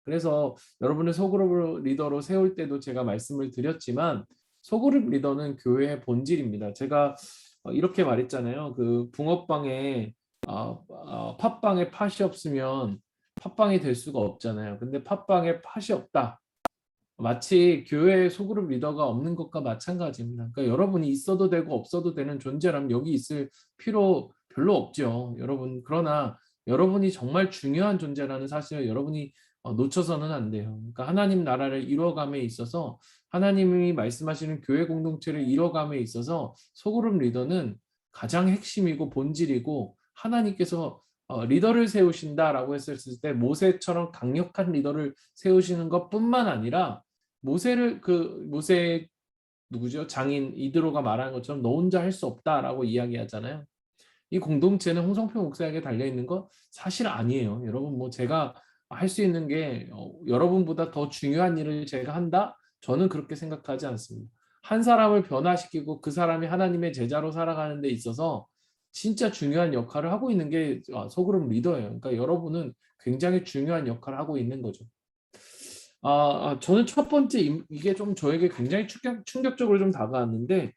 그래서 여러분을 소그룹 리더로 세울 때도 제가 말씀을 드렸지만 소그룹 리더는 교회의 본질입니다. 제가 이렇게 말했잖아요. 그 붕어빵에 팥빵에 팥이 없으면 팥빵이 될 수가 없잖아요. 근데 팥빵에 팥이 없다. 마치 교회에 소그룹 리더가 없는 것과 마찬가지입니다. 그러니까 여러분이 있어도 되고 없어도 되는 존재라면 여기 있을 필요 별로 없죠. 여러분, 그러나 여러분이 정말 중요한 존재라는 사실을 여러분이 놓쳐서는 안 돼요. 그러니까 하나님 나라를 이루어감에 있어서 하나님이 말씀하시는 교회 공동체를 이루어감에 있어서 소그룹 리더는 가장 핵심이고 본질이고 하나님께서 리더를 세우신다라고 했을 때 모세처럼 강력한 리더를 세우시는 것뿐만 아니라 모세 누구죠? 장인 이드로가 말한 것처럼 너 혼자 할 수 없다라고 이야기하잖아요. 이 공동체는 홍성표 목사에게 달려 있는 거 사실 아니에요. 여러분 뭐 제가 할 수 있는 게 여러분보다 더 중요한 일을 제가 한다? 저는 그렇게 생각하지 않습니다. 한 사람을 변화시키고 그 사람이 하나님의 제자로 살아가는 데 있어서 진짜 중요한 역할을 하고 있는 게 소그룹 리더예요. 그러니까 여러분은 굉장히 중요한 역할을 하고 있는 거죠. 저는 첫 번째 이게 좀 저에게 굉장히 충격적으로 좀 다가왔는데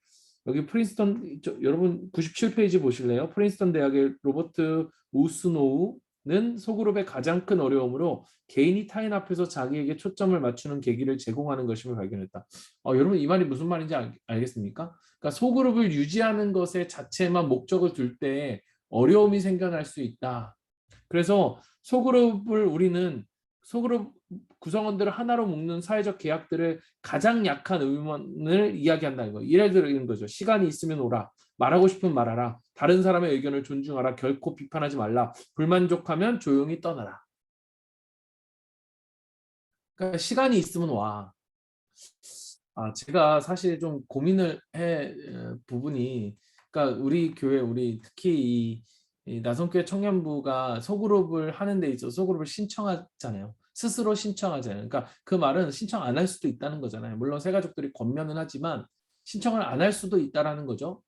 여기 프린스턴 여러분 97페이지 보실래요? 프린스턴 대학의 로버트 우스노우는 소그룹의 가장 큰 어려움으로 개인이 타인 앞에서 자기에게 초점을 맞추는 계기를 제공하는 것임을 발견했다. 여러분 이 말이 무슨 말인지 알겠습니까? 그러니까 소그룹을 유지하는 것에 자체만 목적을 둘 때 어려움이 생겨날 수 있다. 그래서 소그룹 구성원들을 하나로 묶는 사회적 계약들을 가장 약한 의견을 이야기한다는 거예요. 예를 들어 이런 거죠. 시간이 있으면 오라. 말하고 싶으면 말하라. 다른 사람의 의견을 존중하라. 결코 비판하지 말라. 불만족하면 조용히 떠나라. 그러니까 시간이 있으면 와. 제가 사실 좀 고민을 해 부분이 그러니까 우리 교회 우리 특히 이 나성교회 청년부가 소그룹을 하는 데 있어서 소그룹을 신청하잖아요. 스스로 신청하잖아요. 그러니까 그 말은 신청 안 할 수도 있다는 거잖아요. 물론 새가족들이 권면은 하지만 신청을 안 할 수도 있다라는 거죠.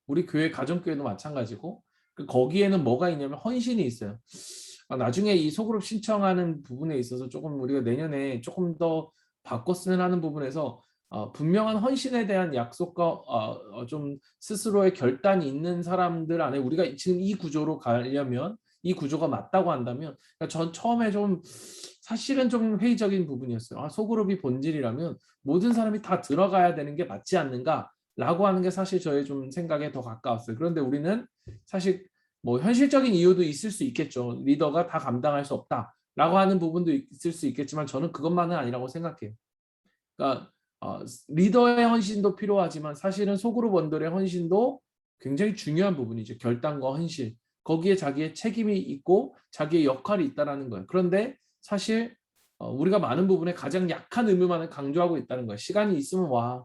우리 교회 가정교회도 마찬가지고 거기에는 뭐가 있냐면 헌신이 있어요. 나중에 이 소그룹 신청하는 부분에 있어서 조금 우리가 내년에 조금 더 바꿨으면 하는 부분에서 분명한 헌신에 대한 약속과 좀 스스로의 결단이 있는 사람들 안에 우리가 지금 이 구조로 가려면 이 구조가 맞다고 한다면 그러니까 전 처음에 좀 사실은 좀 회의적인 부분이었어요. 소그룹이 본질이라면 모든 사람이 다 들어가야 되는 게 맞지 않는가라고 하는 게 사실 저의 좀 생각에 더 가까웠어요. 그런데 우리는 사실 뭐 현실적인 이유도 있을 수 있겠죠. 리더가 다 감당할 수 없다라고 하는 부분도 있을 수 있겠지만 저는 그것만은 아니라고 생각해요. 그러니까 리더의 헌신도 필요하지만 사실은 소그룹원들의 헌신도 굉장히 중요한 부분이죠. 결단과 헌신. 거기에 자기의 책임이 있고 자기의 역할이 있다는 거예요. 그런데 사실 우리가 많은 부분에 가장 약한 의무만을 강조하고 있다는 거예요. 시간이 있으면 와.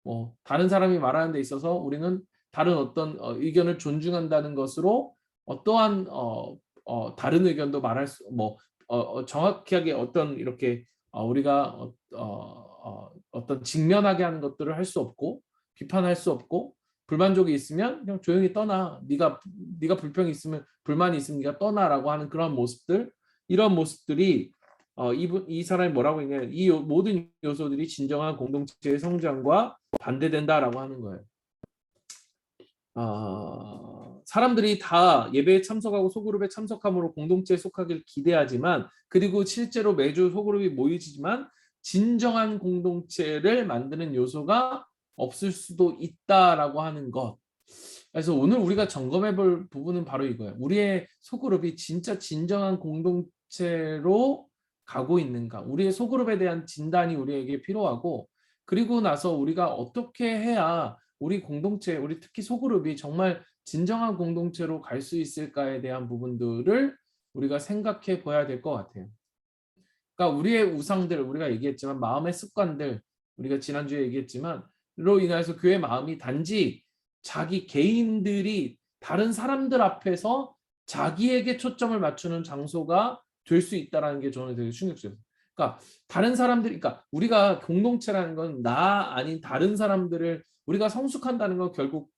뭐 다른 사람이 말하는 데 있어서 우리는 다른 어떤 의견을 존중한다는 것으로 어떠한 다른 의견도 말할 수 정확하게 어떤 이렇게 우리가 어떤 직면하게 하는 것들을 할 수 없고 비판할 수 없고 불만족이 있으면 그냥 조용히 떠나. 네가 불평이 있으면 불만이 있으면 네가 떠나라고 하는 그런 모습들 이런 모습들이 이 사람이 뭐라고 했냐면 이 모든 요소들이 진정한 공동체의 성장과 반대된다라고 하는 거예요. 사람들이 다 예배에 참석하고 소그룹에 참석함으로 공동체에 속하길 기대하지만 그리고 실제로 매주 소그룹이 모이지만 진정한 공동체를 만드는 요소가 없을 수도 있다라고 하는 것. 그래서 오늘 우리가 점검해 볼 부분은 바로 이거예요. 우리의 소그룹이 진짜 진정한 공동체로 가고 있는가? 우리의 소그룹에 대한 진단이 우리에게 필요하고 그리고 나서 우리가 어떻게 해야 우리 공동체, 우리 특히 소그룹이 정말 진정한 공동체로 갈 수 있을까에 대한 부분들을 우리가 생각해 봐야 될 것 같아요. 그러니까 우리의 우상들, 우리가 얘기했지만 마음의 습관들, 우리가 지난주에 얘기했지만 로 인해서 그의 마음이 단지 자기 개인들이 다른 사람들 앞에서 자기에게 초점을 맞추는 장소가 될 수 있다는 게 저는 되게 충격적이에요. 그러니까 다른 사람들이, 그러니까 우리가 공동체라는 건 나 아닌 다른 사람들을 우리가 성숙한다는 건 결국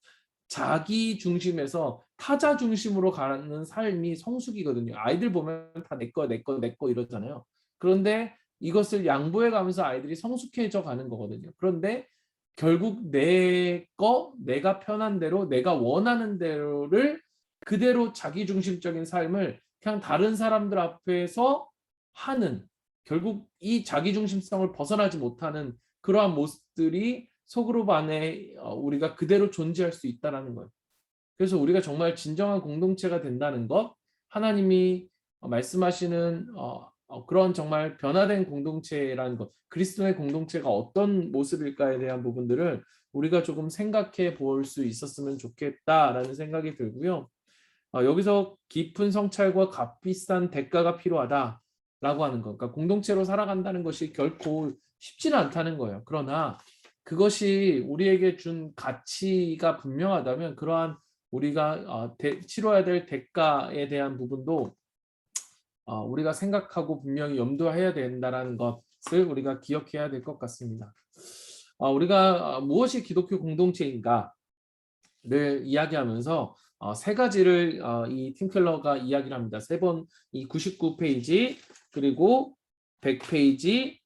자기 중심에서 타자 중심으로 가는 삶이 성숙이거든요. 아이들 보면 다 내 거, 내 거, 내 거 이러잖아요. 그런데 이것을 양보해 가면서 아이들이 성숙해져 가는 거거든요. 그런데 결국 내가 편한 대로 내가 원하는 대로를 그대로 자기중심적인 삶을 그냥 다른 사람들 앞에서 하는, 결국 이 자기중심성을 벗어나지 못하는 그러한 모습들이 소그룹 안에 우리가 그대로 존재할 수 있다라는 거예요. 그래서 우리가 정말 진정한 공동체가 된다는 것, 하나님이 말씀하시는 그런 정말 변화된 공동체라는 것, 그리스도의 공동체가 어떤 모습일까에 대한 부분들을 우리가 조금 생각해 볼 수 있었으면 좋겠다라는 생각이 들고요. 여기서 깊은 성찰과 값비싼 대가가 필요하다라고 하는 것. 그러니까 공동체로 살아간다는 것이 결코 쉽지는 않다는 거예요. 그러나 그것이 우리에게 준 가치가 분명하다면 그러한 우리가 치러야 될 대가에 대한 부분도 우리가 생각하고 분명히 염두해야 된다는 것을 우리가 기억해야 될 것 같습니다. 우리가 무엇이 기독교 공동체인가를 이야기하면서 세 가지를 이 팀켈러가 이야기를 합니다. 세 번, 이 99페이지 그리고 100페이지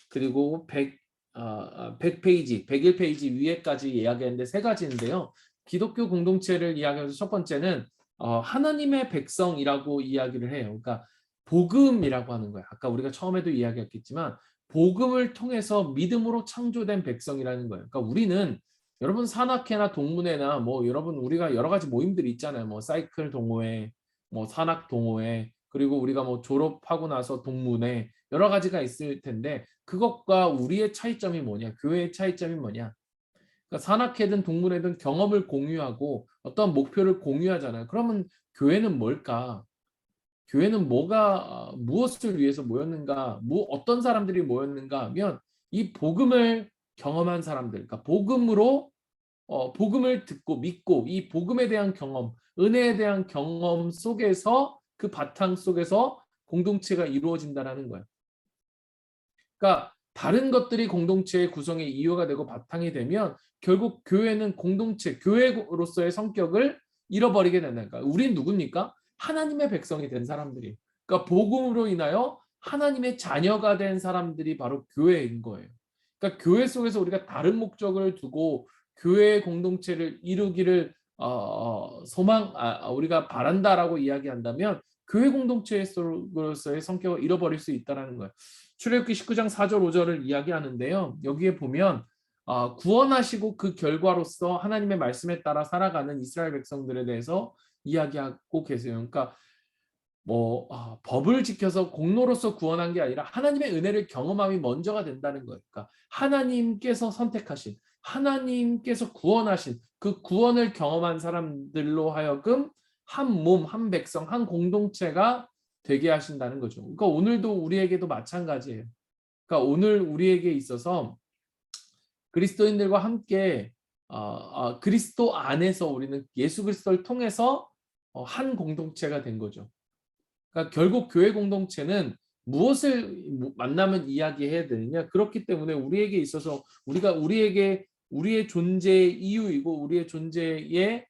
그리고 100페이지, 101페이지 위에까지 이야기했는데 세 가지인데요. 기독교 공동체를 이야기하면서 첫 번째는 하나님의 백성이라고 이야기를 해요. 그러니까 복음이라고 하는 거예요. 아까 우리가 처음에도 이야기했겠지만 복음을 통해서 믿음으로 창조된 백성이라는 거예요. 그러니까 우리는 여러분 산악회나 동문회나 뭐 여러분 우리가 여러 가지 모임들이 있잖아요. 뭐 사이클 동호회, 뭐 산악 동호회, 그리고 우리가 뭐 졸업하고 나서 동문회 여러 가지가 있을 텐데 그것과 우리의 차이점이 뭐냐? 교회의 차이점이 뭐냐? 그러니까 산악회든 동문회든 경험을 공유하고 어떤 목표를 공유하잖아요. 그러면 교회는 뭘까? 교회는 무엇을 위해서 모였는가? 어떤 사람들이 모였는가 하면 이 복음을 경험한 사람들, 그러니까 복음을 듣고 믿고 이 복음에 대한 경험, 은혜에 대한 경험 속에서 그 바탕 속에서 공동체가 이루어진다라는 거예요. 그러니까 다른 것들이 공동체의 구성의 이유가 되고 바탕이 되면 결국 교회는 공동체, 교회로서의 성격을 잃어버리게 된다니까. 그러니까 우린 누굽니까? 하나님의 백성이 된 사람들이. 그러니까 복음으로 인하여 하나님의 자녀가 된 사람들이 바로 교회인 거예요. 그러니까 교회 속에서 우리가 다른 목적을 두고 교회의 공동체를 이루기를 우리가 바란다라고 이야기한다면 교회 공동체로서의 성격을 잃어버릴 수 있다는 거예요. 출애굽기 19장 4절 5절을 이야기하는데요. 여기에 보면 구원하시고 그 결과로서 하나님의 말씀에 따라 살아가는 이스라엘 백성들에 대해서 이야기하고 계세요. 그러니까 법을 지켜서 공로로서 구원한 게 아니라 하나님의 은혜를 경험함이 먼저가 된다는 거예요. 그러니까 하나님께서 선택하신, 하나님께서 구원하신 그 구원을 경험한 사람들로 하여금 한 몸, 한 백성, 한 공동체가 되게 하신다는 거죠. 그러니까 오늘도 우리에게도 마찬가지예요. 그러니까 오늘 우리에게 있어서 그리스도인들과 함께 그리스도 안에서 우리는 예수 그리스도를 통해서 한 공동체가 된 거죠. 그러니까 결국 교회 공동체는 무엇을 만나면 이야기해야 되느냐? 그렇기 때문에 우리에게 있어서 우리의 존재의 이유이고 우리의 존재의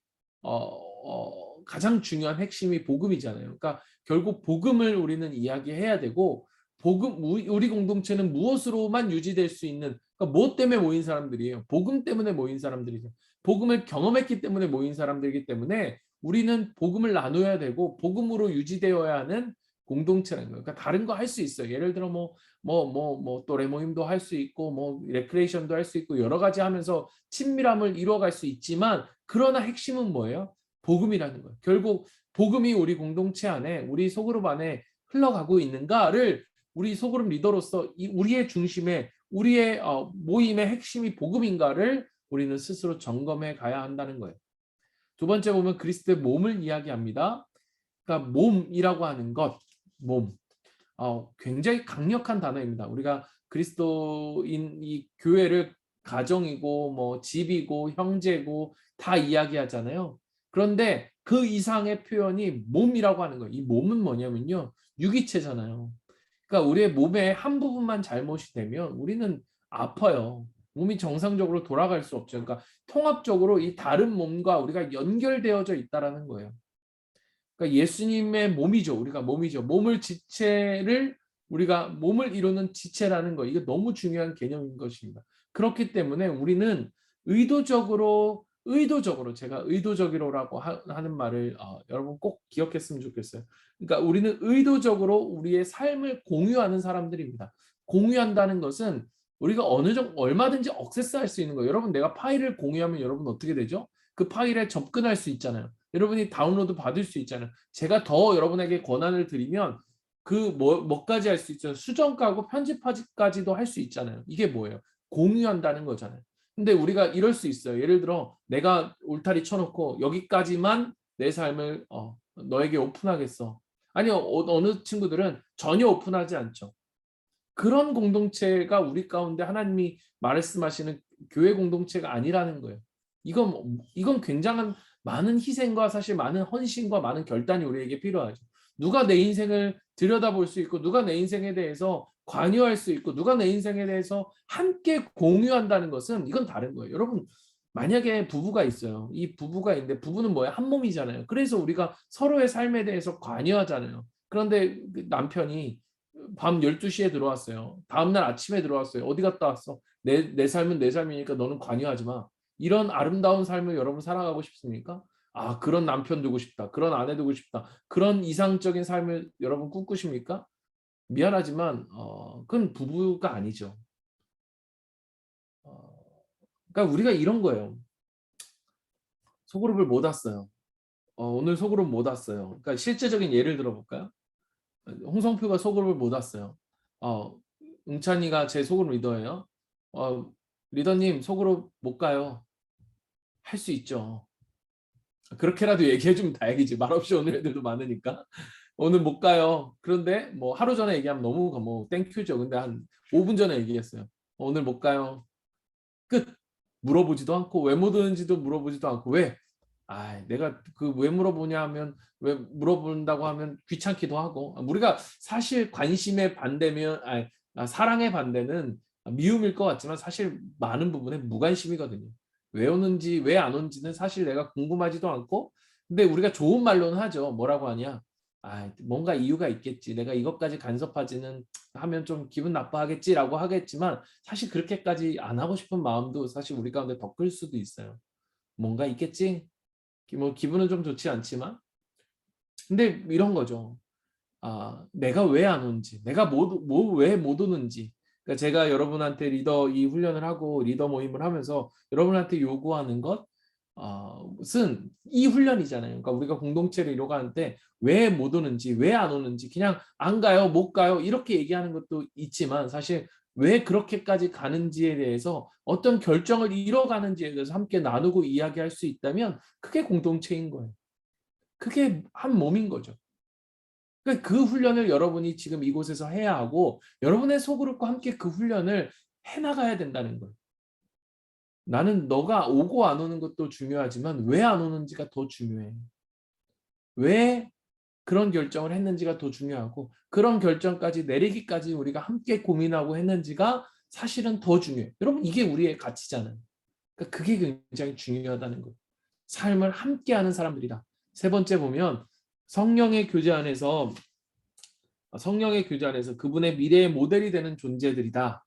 가장 중요한 핵심이 복음이잖아요. 그러니까 결국 복음을 우리는 이야기해야 되고 우리 공동체는 무엇으로만 유지될 수 있는 그러니까 무엇 때문에 모인 사람들이에요. 복음 때문에 모인 사람들이죠. 복음을 경험했기 때문에 모인 사람들이기 때문에 우리는 복음을 나눠야 되고 복음으로 유지되어야 하는 공동체라는 거예요. 그러니까 다른 거 할 수 있어요. 예를 들어 또래 모임도 할 수 있고 뭐 레크레이션도 할 수 있고 여러 가지 하면서 친밀함을 이루어갈 수 있지만 그러나 핵심은 뭐예요? 복음이라는 거예요. 결국 복음이 우리 공동체 안에 우리 소그룹 안에 흘러가고 있는가를 우리 소그룹 리더로서 우리의 중심에 우리의 모임의 핵심이 복음인가를 우리는 스스로 점검해 가야 한다는 거예요. 두 번째 보면 그리스도의 몸을 이야기합니다. 그러니까 몸이라고 하는 것, 몸. 굉장히 강력한 단어입니다. 우리가 그리스도인 이 교회를 가정이고 뭐 집이고 형제고 다 이야기하잖아요. 그런데 그 이상의 표현이 몸이라고 하는 거예요. 이 몸은 뭐냐면요. 유기체잖아요. 그러니까 우리의 몸의 한 부분만 잘못이 되면 우리는 아파요. 몸이 정상적으로 돌아갈 수 없죠. 그러니까 통합적으로 이 다른 몸과 우리가 연결되어져 있다라는 거예요. 그러니까 예수님의 몸이죠. 우리가 몸이죠. 몸을 지체를 우리가 몸을 이루는 지체라는 거, 이게 너무 중요한 개념인 것입니다. 그렇기 때문에 우리는 의도적으로 제가 의도적으로라고 하는 말을 여러분 꼭 기억했으면 좋겠어요. 그러니까 우리는 의도적으로 우리의 삶을 공유하는 사람들입니다. 공유한다는 것은 우리가 어느 정도 얼마든지 억세스할 수 있는 거예요. 여러분 내가 파일을 공유하면 여러분 어떻게 되죠? 그 파일에 접근할 수 있잖아요. 여러분이 다운로드 받을 수 있잖아요. 제가 더 여러분에게 권한을 드리면 그 뭐까지 할 수 있잖아요. 수정하고 편집하기까지도 할 수 있잖아요. 이게 뭐예요? 공유한다는 거잖아요. 근데 우리가 이럴 수 있어요. 예를 들어 내가 울타리 쳐놓고 여기까지만 내 삶을 너에게 오픈하겠어. 아니요, 어느 친구들은 전혀 오픈하지 않죠. 그런 공동체가 우리 가운데 하나님이 말씀하시는 교회 공동체가 아니라는 거예요. 이건 굉장한 많은 희생과 사실 많은 헌신과 많은 결단이 우리에게 필요하죠. 누가 내 인생을 들여다볼 수 있고 누가 내 인생에 대해서 관여할 수 있고 누가 내 인생에 대해서 함께 공유한다는 것은 이건 다른 거예요. 여러분 만약에 부부가 있어요. 이 부부가 있는데 부부는 뭐야? 한 몸이잖아요. 그래서 우리가 서로의 삶에 대해서 관여하잖아요. 그런데 남편이 밤 12시에 들어왔어요. 다음날 아침에 들어왔어요. 어디 갔다 왔어? 내 삶은 내 삶이니까 너는 관여하지 마. 이런 아름다운 삶을 여러분 살아가고 싶습니까? 아, 그런 남편 두고 싶다. 그런 아내 두고 싶다. 그런 이상적인 삶을 여러분 꿈꾸십니까? 미안하지만 그건 부부가 아니죠. 어, 그러니까 우리가 이런 거예요. 소그룹을 못 왔어요. 오늘 소그룹 못 왔어요. 그러니까 실제적인 예를 들어볼까요? 홍성표가 소그룹을 못 왔어요. 어, 응찬이가 제 소그룹 리더예요. 리더님 소그룹 못 가요. 할 수 있죠. 그렇게라도 얘기해주면 다행이지. 말없이 오는 애들도 많으니까. 오늘 못 가요. 그런데 뭐 하루 전에 얘기하면 너무 뭐 땡큐죠. 근데 한 5분 전에 얘기했어요. 오늘 못 가요. 끝. 물어보지도 않고 왜 못 오는지도 물어보지도 않고 왜? 내가 그 왜 물어보냐 하면 왜 물어본다고 하면 귀찮기도 하고 우리가 사실 관심의 반대면 사랑의 반대는 미움일 것 같지만 사실 많은 부분에 무관심이거든요. 왜 오는지 왜 안 오는지는 사실 내가 궁금하지도 않고 근데 우리가 좋은 말로는 하죠. 뭐라고 하냐? 뭔가 이유가 있겠지. 내가 이것까지 간섭하지는 하면 좀 기분 나빠하겠지라고 하겠지만 사실 그렇게까지 안 하고 싶은 마음도 사실 우리 가운데 더 클 수도 있어요. 뭔가 있겠지? 뭐 기분은 좀 좋지 않지만 근데 이런 거죠. 내가 왜 안 오는지, 내가 왜 못 오는지. 그러니까 제가 여러분한테 리더 이 훈련을 하고 리더 모임을 하면서 여러분한테 요구하는 것은 이 훈련이잖아요. 그러니까 우리가 공동체를 이뤄가는데 왜 못 오는지, 왜 안 오는지, 그냥 안 가요, 못 가요 이렇게 얘기하는 것도 있지만 사실 왜 그렇게까지 가는지에 대해서 어떤 결정을 이뤄가는지에 대해서 함께 나누고 이야기할 수 있다면 그게 공동체인 거예요. 그게 한 몸인 거죠. 그러니까 그 훈련을 여러분이 지금 이곳에서 해야 하고 여러분의 소그룹과 함께 그 훈련을 해나가야 된다는 거예요. 나는 너가 오고 안 오는 것도 중요하지만 왜 안 오는지가 더 중요해. 왜 그런 결정을 했는지가 더 중요하고 그런 결정까지 내리기까지 우리가 함께 고민하고 했는지가 사실은 더 중요해. 여러분 이게 우리의 가치잖아요. 그러니까 그게 굉장히 중요하다는 거예요. 삶을 함께하는 사람들이다. 세 번째 보면 성령의 교제 안에서 그분의 미래의 모델이 되는 존재들이다.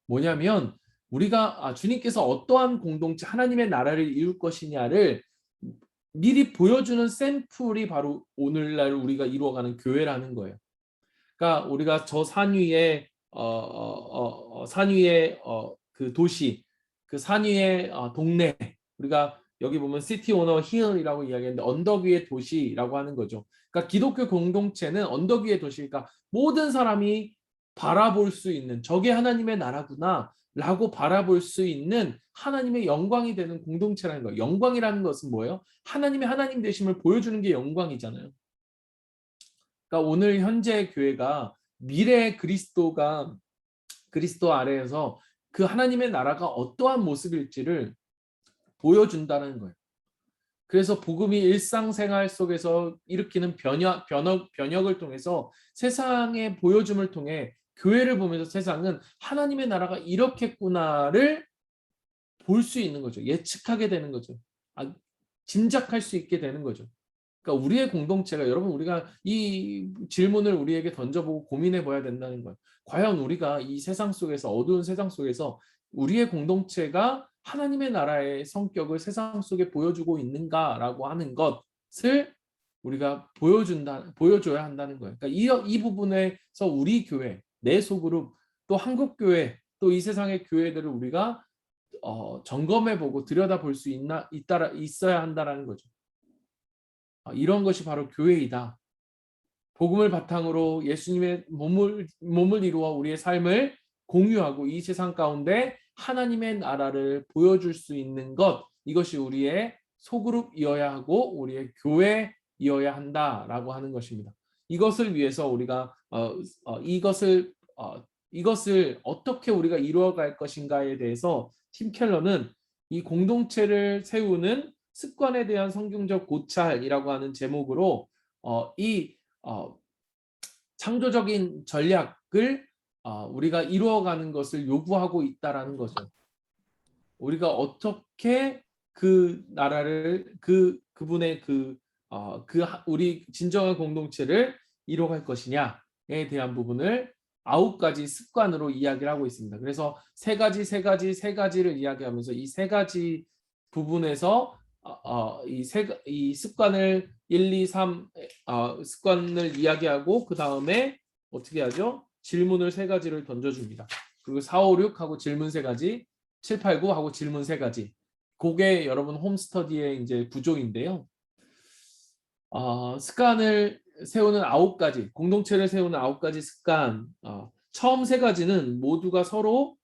뭐냐면 우리가 주님께서 어떠한 공동체 하나님의 나라를 이룰 것이냐를 미리 보여주는 샘플이 바로 오늘날 우리가 이루어가는 교회라는 거예요. 그러니까 우리가 저 산 위에 산 위에 그 도시, 그 산 위의 동네, 우리가 여기 보면 시티 오너 힐이라고 이야기했는데 언덕 위의 도시라고 하는 거죠. 그러니까 기독교 공동체는 언덕 위의 도시니까 모든 사람이 바라볼 수 있는 저게 하나님의 나라구나라고 바라볼 수 있는 하나님의 영광이 되는 공동체라는 거예요. 영광이라는 것은 뭐예요? 하나님의 하나님 되심을 보여주는 게 영광이잖아요. 그러니까 오늘 현재 교회가 미래 그리스도가 그리스도 아래에서 그 하나님의 나라가 어떠한 모습일지를 보여준다는 거예요. 그래서 복음이 일상생활 속에서 일으키는 변혁을 통해서 세상의 보여줌을 통해 교회를 보면서 세상은 하나님의 나라가 이렇겠구나를 볼 수 있는 거죠. 예측하게 되는 거죠. 짐작할 수 있게 되는 거죠. 그러니까 우리의 공동체가 여러분 우리가 이 질문을 우리에게 던져보고 고민해 봐야 된다는 거예요. 과연 우리가 이 세상 속에서 어두운 세상 속에서 우리의 공동체가 하나님의 나라의 성격을 세상 속에 보여주고 있는가라고 하는 것을 우리가 보여줘야 한다는 거예요. 그러니까 이 부분에서 우리 교회, 내 소그룹, 또 한국 교회, 또 이 세상의 교회들을 우리가 점검해보고 들여다볼 수 있어야 한다라는 거죠. 이런 것이 바로 교회이다. 복음을 바탕으로 예수님의 몸을 이루어 우리의 삶을 공유하고 이 세상 가운데 하나님의 나라를 보여줄 수 있는 것, 이것이 우리의 소그룹이어야 하고 우리의 교회이어야 한다라고 하는 것입니다. 이것을 위해서 우리가 이것을 어떻게 우리가 이루어갈 것인가에 대해서 팀 켈러는 이 공동체를 세우는 습관에 대한 성경적 고찰이라고 하는 제목으로 이 창조적인 전략을 우리가 이루어가는 것을 요구하고 있다라는 거죠. 우리가 어떻게 그 나라를 그분의 우리 진정한 공동체를 이뤄갈 것이냐에 대한 부분을 9가지 습관으로 이야기를 하고 있습니다. 그래서 세 가지를 이야기하면서 이 세 가지 부분에서 이 습관을 1, 2, 3 습관을 이야기하고 그 다음에 어떻게 하죠? 질문을 세 가지를 던져줍니다. 그리고 4, 5, 6 하고 질문 세 가지, 7, 8, 9 하고 질문 세 가지. 그게 여러분 홈스터디의 이제 구조인데요. 습관을 세우는 9가지, 공동체를 세우는 9가지 습관. 처음 세 가지는 모두가 서로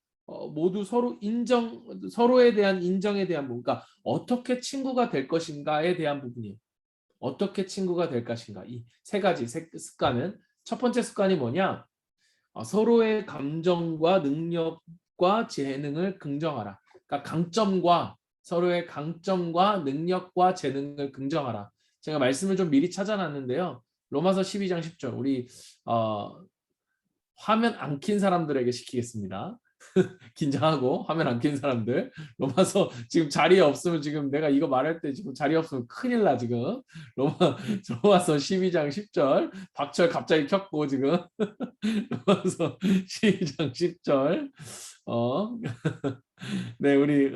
서로에 대한 인정에 대한 부분, 그러니까 어떻게 친구가 될 것인가에 대한 부분이에요. 어떻게 친구가 될 것인가. 이 세 가지 습관은 첫 번째 습관이 뭐냐? 서로의 감정과 능력과 재능을 긍정하라. 그러니까 서로의 강점과 능력과 재능을 긍정하라. 제가 말씀을 좀 미리 찾아놨는데요. 로마서 12장 10절 우리 화면 안 킨 사람들에게 시키겠습니다. 긴장하고 화면 안 킨 사람들. 로마서 지금 자리에 없으면 지금 내가 이거 말할 때 지금 자리에 없으면 큰일 나 지금. 로마서 12장 10절 박철 갑자기 켰고 지금 로마서 12장 10절 네 우리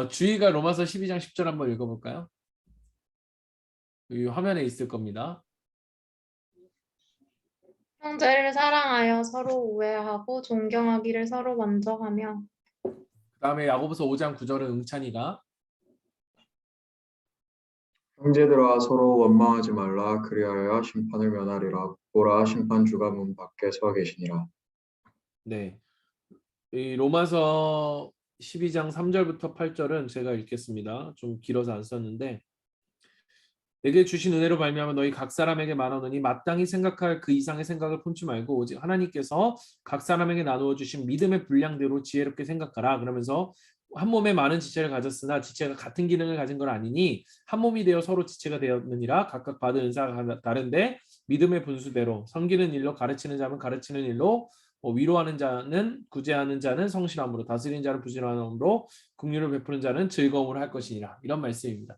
주희가 로마서 12장 10절 한번 읽어볼까요? 이 화면에 있을 겁니다. 형제를 사랑하여 서로 우애하고 존경하기를 서로 먼저 하며 그 다음에 야고보서 5장 9절은 응찬이가 형제들아 서로 원망하지 말라 그리하여 심판을 면하리라 보라 심판주가 문 밖에 서 계시니라. 네, 이 로마서 12장 3절부터 8절은 제가 읽겠습니다. 좀 길어서 안 썼는데 내게 주신 은혜로 말미암아 너희 각 사람에게 말하노니 마땅히 생각할 그 이상의 생각을 품지 말고 오직 하나님께서 각 사람에게 나누어 주신 믿음의 분량대로 지혜롭게 생각하라. 그러면서 한 몸에 많은 지체를 가졌으나 지체가 같은 기능을 가진 건 아니니 한 몸이 되어 서로 지체가 되었느니라. 각각 받은 은사가 다른데 믿음의 분수대로 섬기는 일로 가르치는 자는 가르치는 일로 위로하는 자는 구제하는 자는 성실함으로 다스리는 자는 부지런함으로 긍휼을 베푸는 자는 즐거움으로 할 것이니라. 이런 말씀입니다.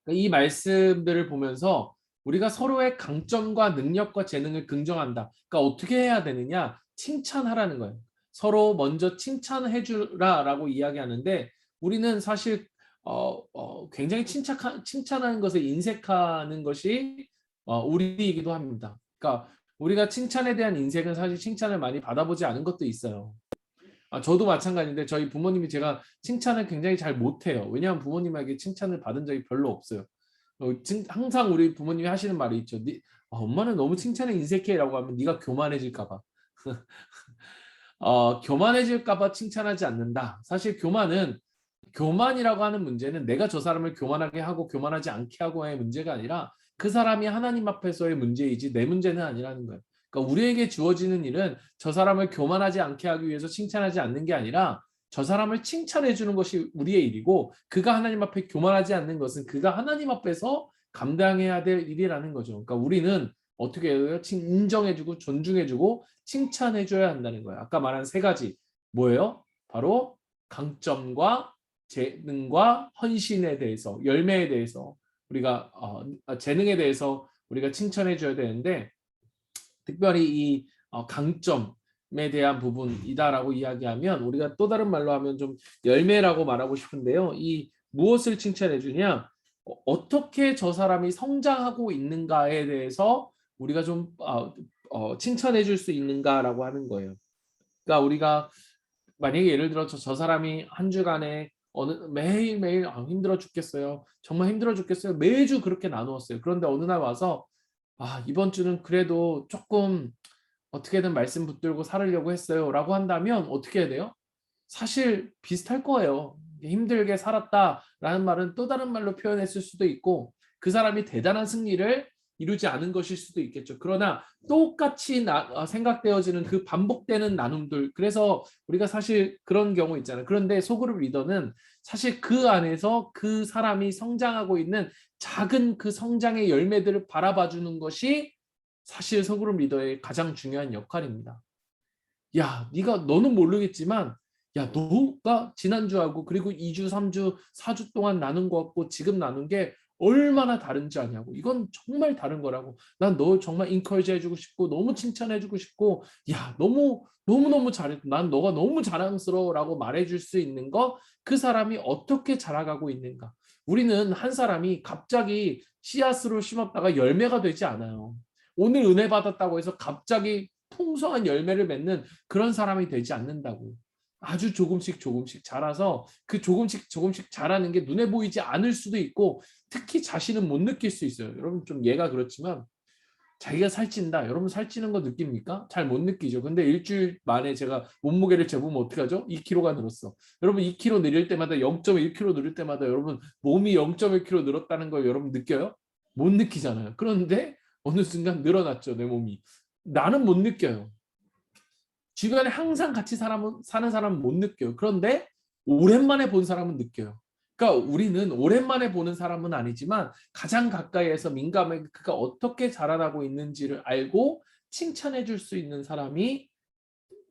이 말씀들을 보면서 우리가 서로의 강점과 능력과 재능을 긍정한다. 그러니까 어떻게 해야 되느냐? 칭찬하라는 거예요. 서로 먼저 칭찬해 주라라고 이야기하는데 우리는 사실 굉장히 칭찬하는 것에 인색하는 것이 우리이기도 합니다. 그러니까 우리가 칭찬에 대한 인색은 사실 칭찬을 많이 받아보지 않은 것도 있어요. 저도 마찬가지인데 저희 부모님이 제가 칭찬을 굉장히 잘 못해요. 왜냐하면 부모님에게 칭찬을 받은 적이 별로 없어요. 항상 우리 부모님이 하시는 말이 있죠. 엄마는 너무 칭찬에 인색해라고 하면 네가 교만해질까 봐. 교만해질까 봐 칭찬하지 않는다. 사실 교만이라고 하는 문제는 내가 저 사람을 교만하게 하고 교만하지 않게 하고의 문제가 아니라 그 사람이 하나님 앞에서의 문제이지 내 문제는 아니라는 거예요. 그러니까 우리에게 주어지는 일은 저 사람을 교만하지 않게 하기 위해서 칭찬하지 않는 게 아니라 저 사람을 칭찬해 주는 것이 우리의 일이고 그가 하나님 앞에 교만하지 않는 것은 그가 하나님 앞에서 감당해야 될 일이라는 거죠. 그러니까 우리는 어떻게 해요? 인정해주고 존중해주고 칭찬해줘야 한다는 거예요. 아까 말한 세 가지 뭐예요? 바로 강점과 재능과 헌신에 대해서 열매에 대해서 우리가 재능에 대해서 우리가 칭찬해 줘야 되는데 특별히 이 강점에 대한 부분이다라고 이야기하면 우리가 또 다른 말로 하면 좀 열매라고 말하고 싶은데요. 이 무엇을 칭찬해 주냐? 어떻게 저 사람이 성장하고 있는가에 대해서 우리가 좀 칭찬해 줄 수 있는가라고 하는 거예요. 그러니까 우리가 만약에 예를 들어서 저 사람이 한 주간에 매일매일 힘들어 죽겠어요. 정말 힘들어 죽겠어요. 매주 그렇게 나누었어요. 그런데 어느 날 와서 이번 주는 그래도 조금 어떻게든 말씀 붙들고 살으려고 했어요. 라고 한다면 어떻게 해야 돼요? 사실 비슷할 거예요. 힘들게 살았다라는 말은 또 다른 말로 표현했을 수도 있고 그 사람이 대단한 승리를 이루지 않은 것일 수도 있겠죠. 그러나 똑같이 생각되어지는 그 반복되는 나눔들 그래서 우리가 사실 그런 경우 있잖아요. 그런데 소그룹 리더는 사실 그 안에서 그 사람이 성장하고 있는 작은 그 성장의 열매들을 바라봐 주는 것이 사실 소그룹 리더의 가장 중요한 역할입니다. 야, 너는 모르겠지만 야, 너가 지난주하고 그리고 2주, 3주, 4주 동안 나눈 것 같고 지금 나눈 게 얼마나 다른지 아냐고. 이건 정말 다른 거라고. 난 너 정말 인커리지 해주고 싶고 너무 칭찬해주고 싶고 야, 너무너무 잘했고 난 너가 너무 자랑스러워라고 말해줄 수 있는 거 그 사람이 어떻게 자라가고 있는가. 우리는 한 사람이 갑자기 씨앗으로 심었다가 열매가 되지 않아요. 오늘 은혜 받았다고 해서 갑자기 풍성한 열매를 맺는 그런 사람이 되지 않는다고. 아주 조금씩 자라서 그 조금씩 자라는 게 눈에 보이지 않을 수도 있고 특히 자신은 못 느낄 수 있어요. 여러분 좀 예가 그렇지만 자기가 살찐다. 여러분 살찌는 거 느낍니까? 잘 못 느끼죠. 근데 일주일 만에 제가 몸무게를 재보면 어떻게 하죠? 2kg가 늘었어. 여러분 2kg 늘릴 때마다 0.1kg 늘릴 때마다 여러분 몸이 0.1kg 늘었다는 걸 여러분 느껴요? 못 느끼잖아요. 그런데 어느 순간 늘어났죠. 내 몸이. 나는 못 느껴요. 주변에 항상 같이 사는 사람은 못 느껴요. 그런데 오랜만에 본 사람은 느껴요. 그러니까 우리는 오랜만에 보는 사람은 아니지만 가장 가까이에서 민감하게 그가 어떻게 자라나고 있는지를 알고 칭찬해 줄 수 있는 사람이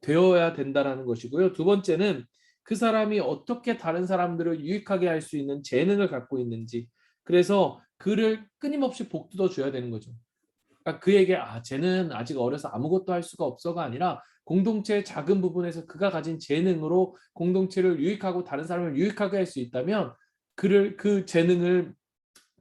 되어야 된다는 것이고요. 두 번째는 그 사람이 어떻게 다른 사람들을 유익하게 할 수 있는 재능을 갖고 있는지 그래서 그를 끊임없이 복돋워 줘야 되는 거죠. 그러니까 그에게 쟤는 아직 어려서 아무것도 할 수가 없어가 아니라 공동체의 작은 부분에서 그가 가진 재능으로 공동체를 유익하고 다른 사람을 유익하게 할 수 있다면 그 재능을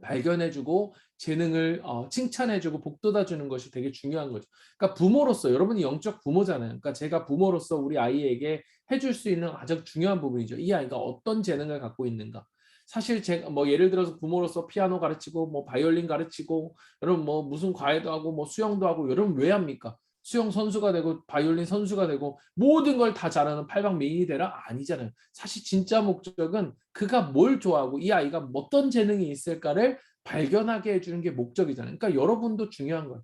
발견해주고 재능을 칭찬해주고 복돋아주는 것이 되게 중요한 거죠. 그러니까 부모로서 여러분이 영적 부모잖아요. 그러니까 제가 부모로서 우리 아이에게 해줄 수 있는 가장 중요한 부분이죠. 이 아이가 어떤 재능을 갖고 있는가. 사실 제가 예를 들어서 부모로서 피아노 가르치고 바이올린 가르치고 여러분 무슨 과외도 하고 수영도 하고 여러분 왜 합니까? 수영 선수가 되고 바이올린 선수가 되고 모든 걸 다 잘하는 팔방미인이 되라? 아니잖아요. 사실 진짜 목적은 그가 뭘 좋아하고 이 아이가 어떤 재능이 있을까를 발견하게 해주는 게 목적이잖아요. 그러니까 여러분도 중요한 거예요.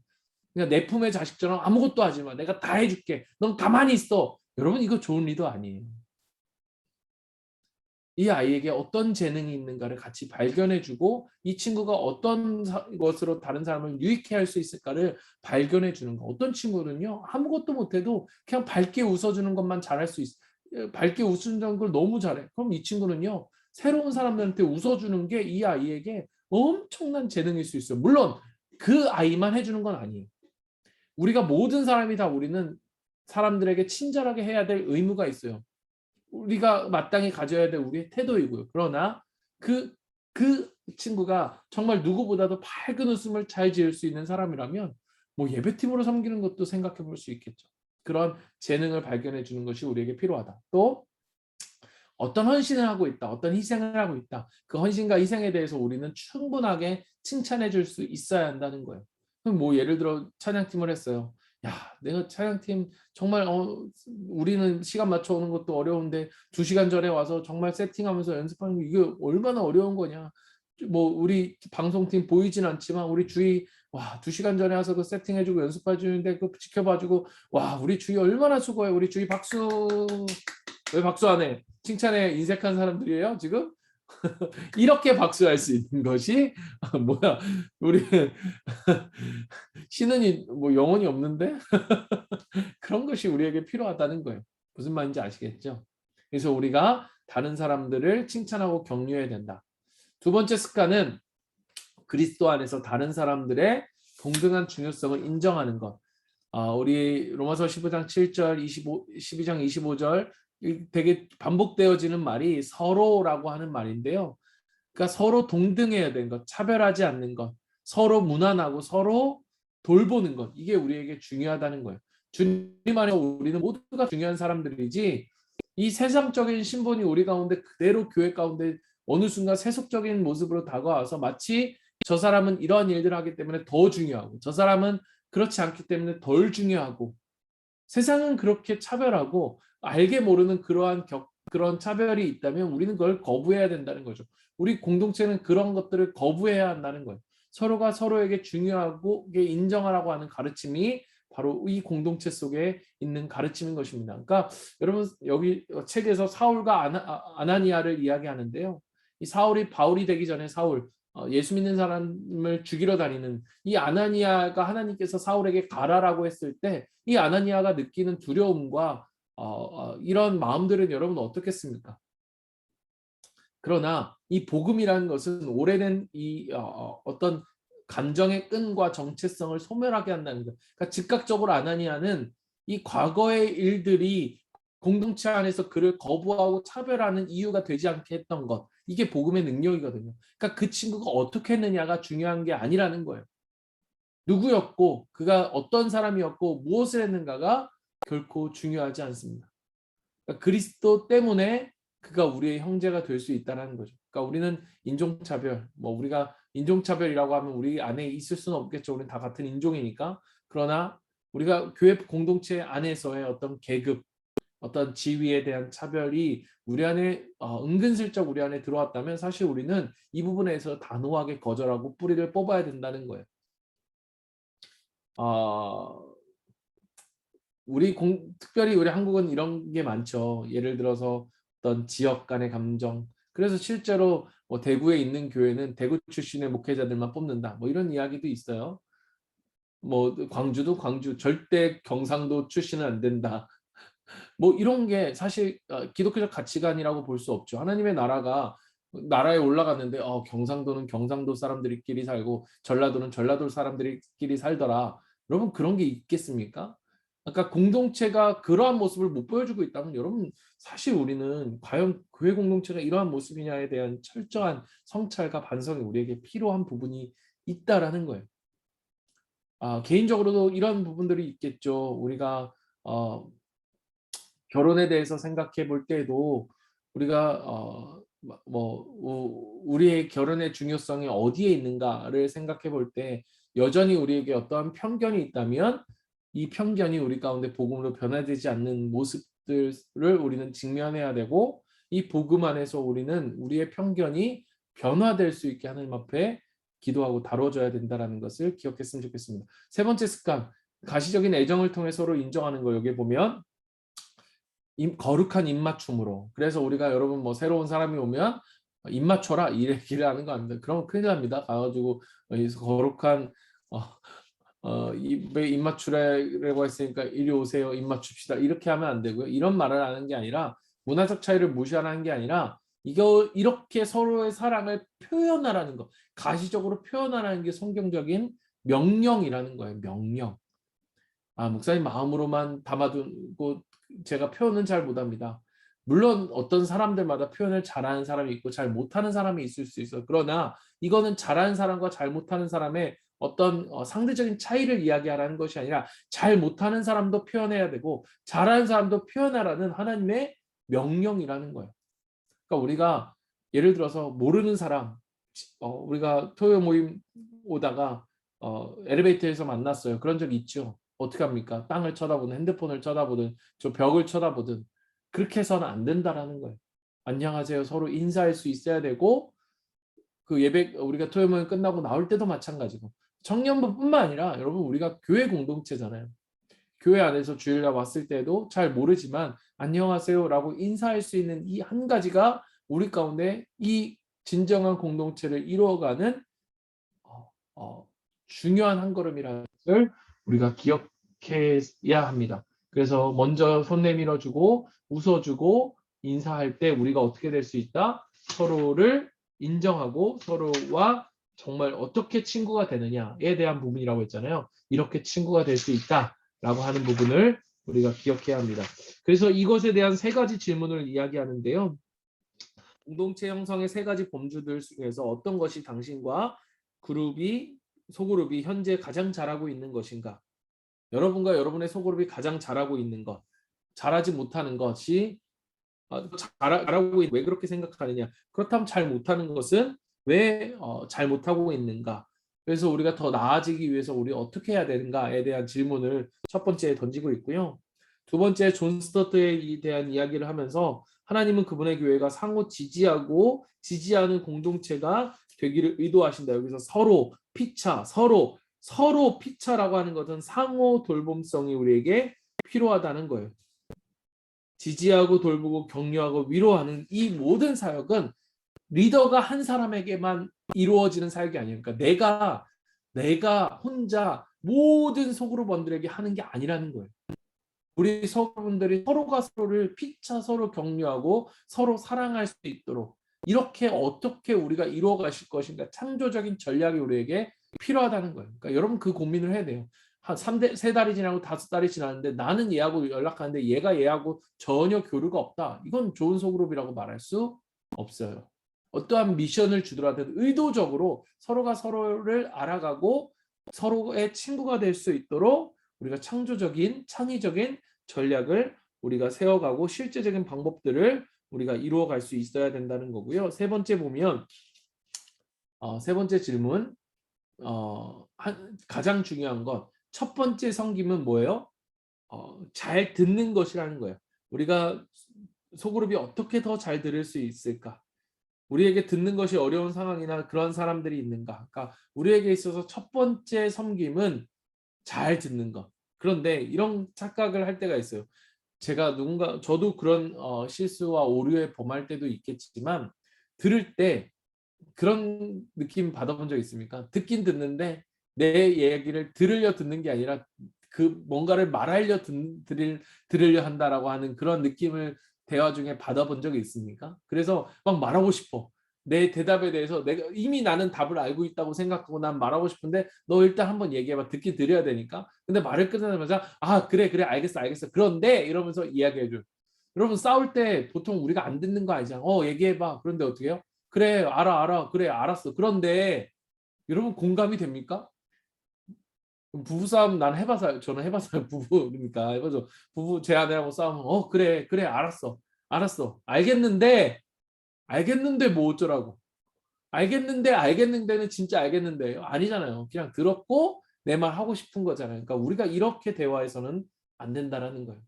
그러니까 내 품의 자식처럼 아무것도 하지 마. 내가 다 해줄게. 넌 가만히 있어. 여러분 이거 좋은 리더 아니에요. 이 아이에게 어떤 재능이 있는가를 같이 발견해주고 이 친구가 어떤 것으로 다른 사람을 유익해 할 수 있을까를 발견해주는 거. 어떤 친구는요. 아무것도 못해도 그냥 밝게 웃어주는 것만 잘할 수 있어. 밝게 웃는 걸 너무 잘해. 그럼 이 친구는요. 새로운 사람들한테 웃어주는 게 이 아이에게 엄청난 재능일 수 있어요. 물론 그 아이만 해주는 건 아니에요. 우리가 모든 사람이 다 우리는 사람들에게 친절하게 해야 될 의무가 있어요. 우리가 마땅히 가져야 될 우리의 태도이고요. 그러나 그 친구가 정말 누구보다도 밝은 웃음을 잘 지을 수 있는 사람이라면 예배팀으로 섬기는 것도 생각해 볼 수 있겠죠. 그런 재능을 발견해 주는 것이 우리에게 필요하다. 또 어떤 헌신을 하고 있다. 어떤 희생을 하고 있다. 그 헌신과 희생에 대해서 우리는 충분하게 칭찬해 줄 수 있어야 한다는 거예요. 그럼 예를 들어 찬양팀을 했어요. 야, 내가 찬양팀 정말 우리는 시간 맞춰 오는 것도 어려운데 2시간 전에 와서 정말 세팅하면서 연습하는 게 이게 얼마나 어려운 거냐. 우리 방송팀 보이진 않지만 우리 주희 2시간 전에 와서 그 세팅해주고 연습해주는데 그 지켜봐주고 우리 주희 얼마나 수고해. 우리 주희 박수. 왜 박수 안 해? 칭찬에 인색한 사람들이에요 지금? 이렇게 박수할 수 있는 것이 우리 신은이 영혼이 없는데 그런 것이 우리에게 필요하다는 거예요. 무슨 말인지 아시겠죠? 그래서 우리가 다른 사람들을 칭찬하고 격려해야 된다. 두 번째 습관은 그리스도 안에서 다른 사람들의 동등한 중요성을 인정하는 것. 우리 로마서 15장 7절, 12장 25절 되게 반복되어지는 말이 서로라고 하는 말인데요. 그러니까 서로 동등해야 되는 것, 차별하지 않는 것, 서로 무난하고 서로 돌보는 것. 이게 우리에게 중요하다는 거예요. 주님 안에서 우리는 모두가 중요한 사람들이지 이 세상적인 신분이 우리 가운데 그대로 교회 가운데 어느 순간 세속적인 모습으로 다가와서 마치 저 사람은 이러한 일들을 하기 때문에 더 중요하고 저 사람은 그렇지 않기 때문에 덜 중요하고 세상은 그렇게 차별하고 알게 모르는 그런 차별이 있다면 우리는 그걸 거부해야 된다는 거죠. 우리 공동체는 그런 것들을 거부해야 한다는 거예요. 서로가 서로에게 중요하고 인정하라고 하는 가르침이 바로 이 공동체 속에 있는 가르침인 것입니다. 그러니까 여러분 여기 책에서 사울과 아나니아를 이야기하는데요. 이 사울이 바울이 되기 전에 사울, 예수 믿는 사람을 죽이러 다니는 이 아나니아가 하나님께서 사울에게 가라라고 했을 때 이 아나니아가 느끼는 두려움과 이런 마음들은 여러분 어떻겠습니까? 그러나 이 복음이라는 것은 오래된 이 어떤 감정의 끈과 정체성을 소멸하게 한다는 것. 그러니까 즉각적으로 아나니아는 이 과거의 일들이 공동체 안에서 그를 거부하고 차별하는 이유가 되지 않게 했던 것. 이게 복음의 능력이거든요. 그러니까 그 친구가 어떻게 했느냐가 중요한 게 아니라는 거예요. 누구였고 그가 어떤 사람이었고 무엇을 했는가가 결코 중요하지 않습니다. 그러니까 그리스도 때문에 그가 우리의 형제가 될 수 있다는 거죠. 그러니까 우리는 인종차별, 우리가 인종차별이라고 하면 우리 안에 있을 수는 없겠죠. 우리는 다 같은 인종이니까. 그러나 우리가 교회 공동체 안에서의 어떤 계급, 어떤 지위에 대한 차별이 우리 안에 은근슬쩍 우리 안에 들어왔다면 사실 우리는 이 부분에서 단호하게 거절하고 뿌리를 뽑아야 된다는 거예요. 특별히 우리 한국은 이런 게 많죠. 예를 들어서 어떤 지역 간의 감정. 그래서 실제로 대구에 있는 교회는 대구 출신의 목회자들만 뽑는다. 이런 이야기도 있어요. 광주도 광주, 절대 경상도 출신은 안 된다. 이런 게 사실 기독교적 가치관이라고 볼 수 없죠. 하나님의 나라에 올라갔는데 경상도는 경상도 사람들끼리 살고 전라도는 전라도 사람들끼리 살더라. 여러분 그런 게 있겠습니까? 그러니까 공동체가 그러한 모습을 못 보여주고 있다면 여러분 사실 우리는 과연 교회 공동체가 이러한 모습이냐에 대한 철저한 성찰과 반성이 우리에게 필요한 부분이 있다라는 거예요. 개인적으로도 이런 부분들이 있겠죠. 우리가 결혼에 대해서 생각해 볼 때에도 우리가 우리의 결혼의 중요성이 어디에 있는가를 생각해 볼 때 여전히 우리에게 어떠한 편견이 있다면 이 편견이 우리 가운데 복음으로 변화되지 않는 모습들을 우리는 직면해야 되고 이 복음 안에서 우리는 우리의 편견이 변화될 수 있게 하나님 앞에 기도하고 다뤄줘야 된다는 것을 기억했으면 좋겠습니다. 세 번째 습관, 가시적인 애정을 통해 서로 인정하는 거. 여기 보면 거룩한 입맞춤으로. 그래서 우리가 여러분 새로운 사람이 오면 입맞춰라 이 얘기를 하는 거 아닙니다. 그러면 큰일 납니다. 가가지고 거룩한 입에 입맞추라고 했으니까 이리 오세요 입맞춥시다 이렇게 하면 안 되고요. 이런 말을 하는 게 아니라 문화적 차이를 무시하는 게 아니라 이렇게 서로의 사랑을 표현하라는 거, 가시적으로 표현하라는 게 성경적인 명령이라는 거예요. 명령. 목사님 마음으로만 담아두고 제가 표현은 잘 못합니다. 물론 어떤 사람들마다 표현을 잘하는 사람이 있고 잘 못하는 사람이 있을 수 있어요. 그러나 이거는 잘하는 사람과 잘 못하는 사람의 어떤 상대적인 차이를 이야기하라는 것이 아니라 잘 못하는 사람도 표현해야 되고 잘하는 사람도 표현하라는 하나님의 명령이라는 거예요. 그러니까 우리가 예를 들어서 모르는 사람, 우리가 토요 모임 오다가 엘리베이터에서 만났어요. 그런 적 있죠. 어떻게 합니까? 땅을 쳐다보든 핸드폰을 쳐다보든 저 벽을 쳐다보든 그렇게 해서는 안 된다라는 거예요. 안녕하세요. 서로 인사할 수 있어야 되고 그 예배 우리가 토요 모임 끝나고 나올 때도 마찬가지고 청년부뿐만 아니라 여러분 우리가 교회 공동체잖아요. 교회 안에서 주일날 왔을 때도 잘 모르지만 안녕하세요라고 인사할 수 있는 이 한 가지가 우리 가운데 이 진정한 공동체를 이루어가는 중요한 한 걸음이라는 것을 우리가 기억해야 합니다. 그래서 먼저 손 내밀어주고 웃어주고 인사할 때 우리가 어떻게 될 수 있다? 서로를 인정하고 서로와 정말 어떻게 친구가 되느냐에 대한 부분이라고 했잖아요. 이렇게 친구가 될 수 있다라고 하는 부분을 우리가 기억해야 합니다. 그래서 이것에 대한 세 가지 질문을 이야기하는데요. 공동체 형성의 세 가지 범주들 중에서 어떤 것이 당신과 소그룹이 현재 가장 잘하고 있는 것인가? 여러분과 여러분의 소그룹이 가장 잘하고 있는 것, 잘하지 못하는 것이 잘하고 왜 그렇게 생각하느냐? 그렇다면 잘 못하는 것은 왜 잘 못하고 있는가? 그래서 우리가 더 나아지기 위해서 우리 어떻게 해야 되는가에 대한 질문을 첫 번째에 던지고 있고요. 두 번째 존 스토트에 대한 이야기를 하면서 하나님은 그분의 교회가 상호 지지하고 지지하는 공동체가 되기를 의도하신다. 여기서 서로 피차, 서로 피차라고 하는 것은 상호 돌봄성이 우리에게 필요하다는 거예요. 지지하고 돌보고 격려하고 위로하는 이 모든 사역은 리더가 한 사람에게만 이루어지는 사역이 아니에요. 그러니까 내가 혼자 모든 소그룹원들에게 하는 게 아니라는 거예요. 우리 소그룹원들이 서로가 서로를 피차 서로 격려하고 서로 사랑할 수 있도록 이렇게 어떻게 우리가 이루어 가실 것인가 창조적인 전략이 우리에게 필요하다는 거예요. 그러니까 여러분 그 고민을 해야 돼요. 한 3달이 지나고 5달이 지났는데 나는 얘하고 연락하는데 얘가 얘하고 전혀 교류가 없다. 이건 좋은 소그룹이라고 말할 수 없어요. 어떠한 미션을 주더라도 의도적으로 서로가 서로를 알아가고 서로의 친구가 될 수 있도록 우리가 창의적인 전략을 우리가 세워가고 실제적인 방법들을 우리가 이루어갈 수 있어야 된다는 거고요. 세 번째 보면 세 번째 질문 가장 중요한 것 첫 번째 섬김은 뭐예요? 잘 듣는 것이라는 거예요. 우리가 소그룹이 어떻게 더 잘 들을 수 있을까? 우리에게 듣는 것이 어려운 상황이나 그런 사람들이 있는가? 그러니까 우리에게 있어서 첫 번째 섬김은 잘 듣는 것. 그런데 이런 착각을 할 때가 있어요. 저도 그런 실수와 오류에 범할 때도 있겠지만 들을 때 그런 느낌 받아본 적 있습니까? 듣긴 듣는데 내 얘기를 들으려 듣는 게 아니라 그 뭔가를 들으려 한다라고 하는 그런 느낌을 대화 중에 받아본 적이 있습니까? 그래서 막 말하고 싶어. 내 대답에 대해서 내가 이미 나는 답을 알고 있다고 생각하고 난 말하고 싶은데 너 일단 한번 얘기해봐. 듣긴 들어야 되니까. 근데 말을 끊자마자 그래 알겠어. 그런데 이러면서 이야기해줘. 여러분 싸울 때 보통 우리가 안 듣는 거 아니잖아. 얘기해봐. 그런데 어떻게 해요? 그래 알아. 그래 알았어. 그런데 여러분 공감이 됩니까? 부부싸움 저는 해봐서요. 부부니까 해봐서 부부 제 아내하고 싸우면 그래 알았어 알겠는데 뭐 어쩌라고 알겠는데는 진짜 알겠는데 아니잖아요. 그냥 들었고 내 말 하고 싶은 거잖아요. 그러니까 우리가 이렇게 대화해서는 안 된다라는 거예요.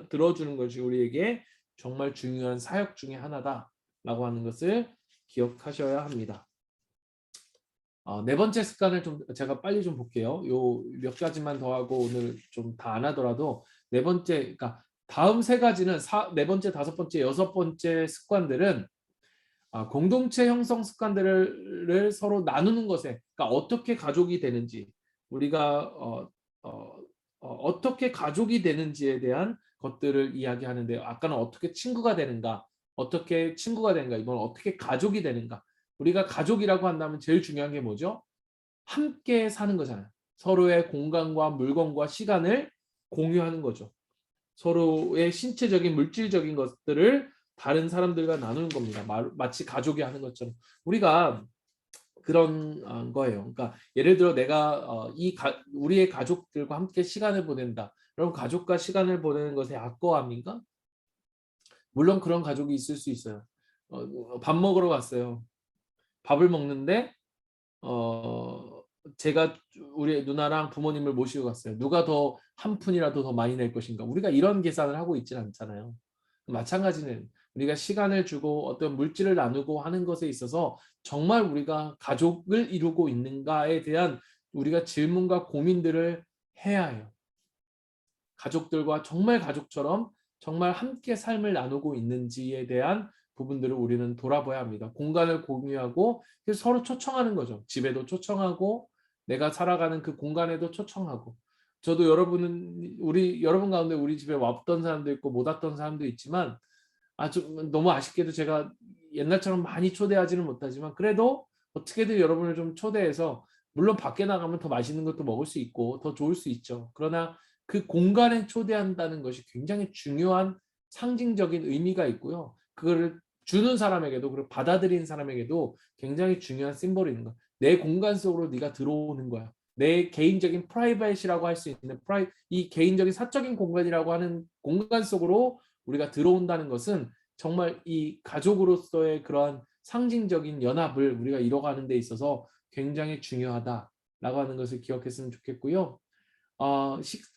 들어주는 것이 우리에게 정말 중요한 사역 중에 하나다라고 하는 것을 기억하셔야 합니다. 네 번째 습관을 좀 제가 빨리 좀 볼게요. 요 몇 가지만 더 하고 오늘 좀 다 안 하더라도 네 번째, 그러니까 다음 세 가지는 네 번째, 다섯 번째, 여섯 번째 습관들은 공동체 형성 습관들을 서로 나누는 것에, 그러니까 어떻게 가족이 되는지 우리가 어떻게 가족이 되는지에 대한 것들을 이야기하는데요. 아까는 어떻게 친구가 되는가, 이번 어떻게 가족이 되는가. 우리가 가족이라고 한다면 제일 중요한 게 뭐죠? 함께 사는 거잖아요. 서로의 공간과 물건과 시간을 공유하는 거죠. 서로의 신체적인 물질적인 것들을 다른 사람들과 나누는 겁니다. 마치 가족이 하는 것처럼. 우리가 그런 거예요. 그러니까 예를 들어 내가 우리의 가족들과 함께 시간을 보낸다. 그럼 가족과 시간을 보내는 것에 악거함인가? 물론 그런 가족이 있을 수 있어요. 밥 먹으러 갔어요. 밥을 먹는데 제가 우리 누나랑 부모님을 모시고 갔어요. 누가 더 한 푼이라도 더 많이 낼 것인가? 우리가 이런 계산을 하고 있지는 않잖아요. 마찬가지는 우리가 시간을 주고 어떤 물질을 나누고 하는 것에 있어서 정말 우리가 가족을 이루고 있는가에 대한 우리가 질문과 고민들을 해야 해요. 가족들과 정말 가족처럼 정말 함께 삶을 나누고 있는지에 대한 부분들을 우리는 돌아봐야 합니다. 공간을 공유하고 서로 초청하는 거죠. 집에도 초청하고 내가 살아가는 그 공간에도 초청하고. 저도 여러분 가운데 우리 집에 왔던 사람도 있고 못 왔던 사람도 있지만 너무 아쉽게도 제가 옛날처럼 많이 초대하지는 못하지만 그래도 어떻게든 여러분을 좀 초대해서 물론 밖에 나가면 더 맛있는 것도 먹을 수 있고 더 좋을 수 있죠. 그러나 그 공간에 초대한다는 것이 굉장히 중요한 상징적인 의미가 있고요. 그거를 주는 사람에게도 그리고 받아들인 사람에게도 굉장히 중요한 심볼이 있는 거야. 내 공간 속으로 네가 들어오는 거야. 내 개인적인 프라이빗이라고 할 수 있는 이 개인적인 사적인 공간이라고 하는 공간 속으로 우리가 들어온다는 것은 정말 이 가족으로서의 그러한 상징적인 연합을 우리가 이뤄가는 데 있어서 굉장히 중요하다라고 하는 것을 기억했으면 좋겠고요.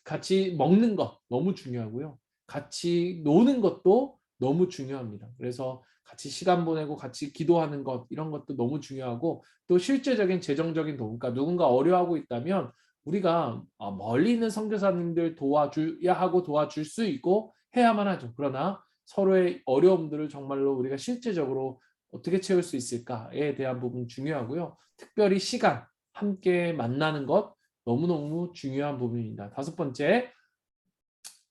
같이 먹는 것 너무 중요하고요. 같이 노는 것도 너무 중요합니다. 그래서 같이 시간 보내고 같이 기도하는 것 이런 것도 너무 중요하고 또 실제적인 재정적인 도움, 그러니까 누군가 어려워하고 있다면 우리가 멀리 있는 선교사님들 도와줘야 하고 도와줄 수 있고 해야만 하죠. 그러나 서로의 어려움들을 정말로 우리가 실제적으로 어떻게 채울 수 있을까에 대한 부분 중요하고요. 특별히 시간, 함께 만나는 것 너무너무 중요한 부분입니다. 다섯 번째,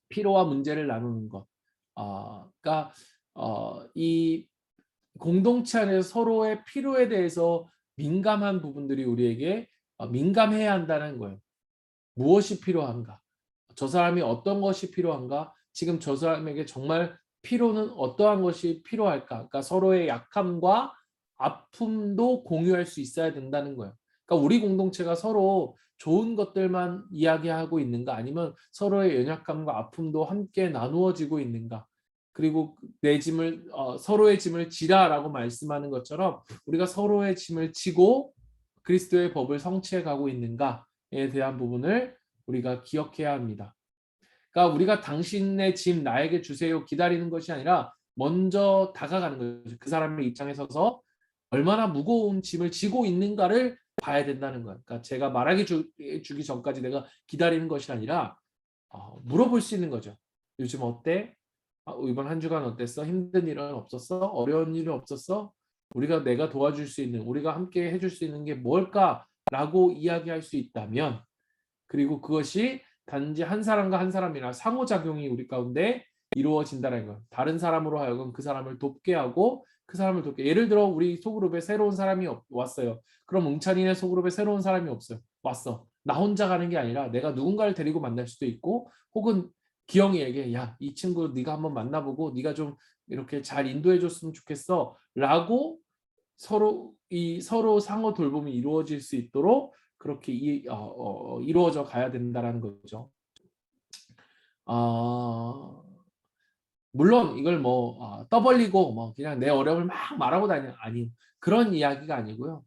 피로와 문제를 나누는 것. 그러니까 이 공동체 안에서 서로의 필요에 대해서 민감한 부분들이 우리에게 민감해야 한다는 거예요. 무엇이 필요한가? 저 사람이 어떤 것이 필요한가? 지금 저 사람에게 정말 필요는 어떠한 것이 필요할까? 그러니까 서로의 약함과 아픔도 공유할 수 있어야 된다는 거예요. 그러니까 우리 공동체가 서로 좋은 것들만 이야기하고 있는가? 아니면 서로의 연약함과 아픔도 함께 나누어지고 있는가? 그리고 내 짐을 서로의 짐을 지라라고 말씀하는 것처럼 우리가 서로의 짐을 지고 그리스도의 법을 성취해 가고 있는가에 대한 부분을 우리가 기억해야 합니다. 그러니까 우리가 당신의 짐 나에게 주세요 기다리는 것이 아니라 먼저 다가가는 거죠. 그 사람의 입장에 서서 얼마나 무거운 짐을 지고 있는가를 봐야 된다는 거예요. 그러니까 제가 말하기 주기 전까지 내가 기다리는 것이 아니라 물어볼 수 있는 거죠. 요즘 어때? 이번 한 주간 어땠어? 힘든 일은 없었어? 어려운 일은 없었어? 내가 도와줄 수 있는, 우리가 함께 해줄 수 있는 게 뭘까라고 이야기할 수 있다면, 그리고 그것이 단지 한 사람과 한 사람이나 상호작용이 우리 가운데 이루어진다는 것. 다른 사람으로 하여금 그 사람을 돕게 하고 그 사람을 돕게. 예를 들어 우리 소그룹에 새로운 사람이 왔어요. 그럼 웅찬이네 소그룹에 새로운 사람이 없어요. 왔어. 나 혼자 가는 게 아니라 내가 누군가를 데리고 만날 수도 있고 혹은 기영이에게 야, 이 친구 네가 한번 만나보고 네가 좀 이렇게 잘 인도해 줬으면 좋겠어 라고 서로 상호 돌봄이 이루어질 수 있도록 그렇게 이루어져 가야 된다는 거죠. 물론 이걸 떠벌리고 그냥 내 어려움을 막 말하고 다니는 아니 그런 이야기가 아니고요.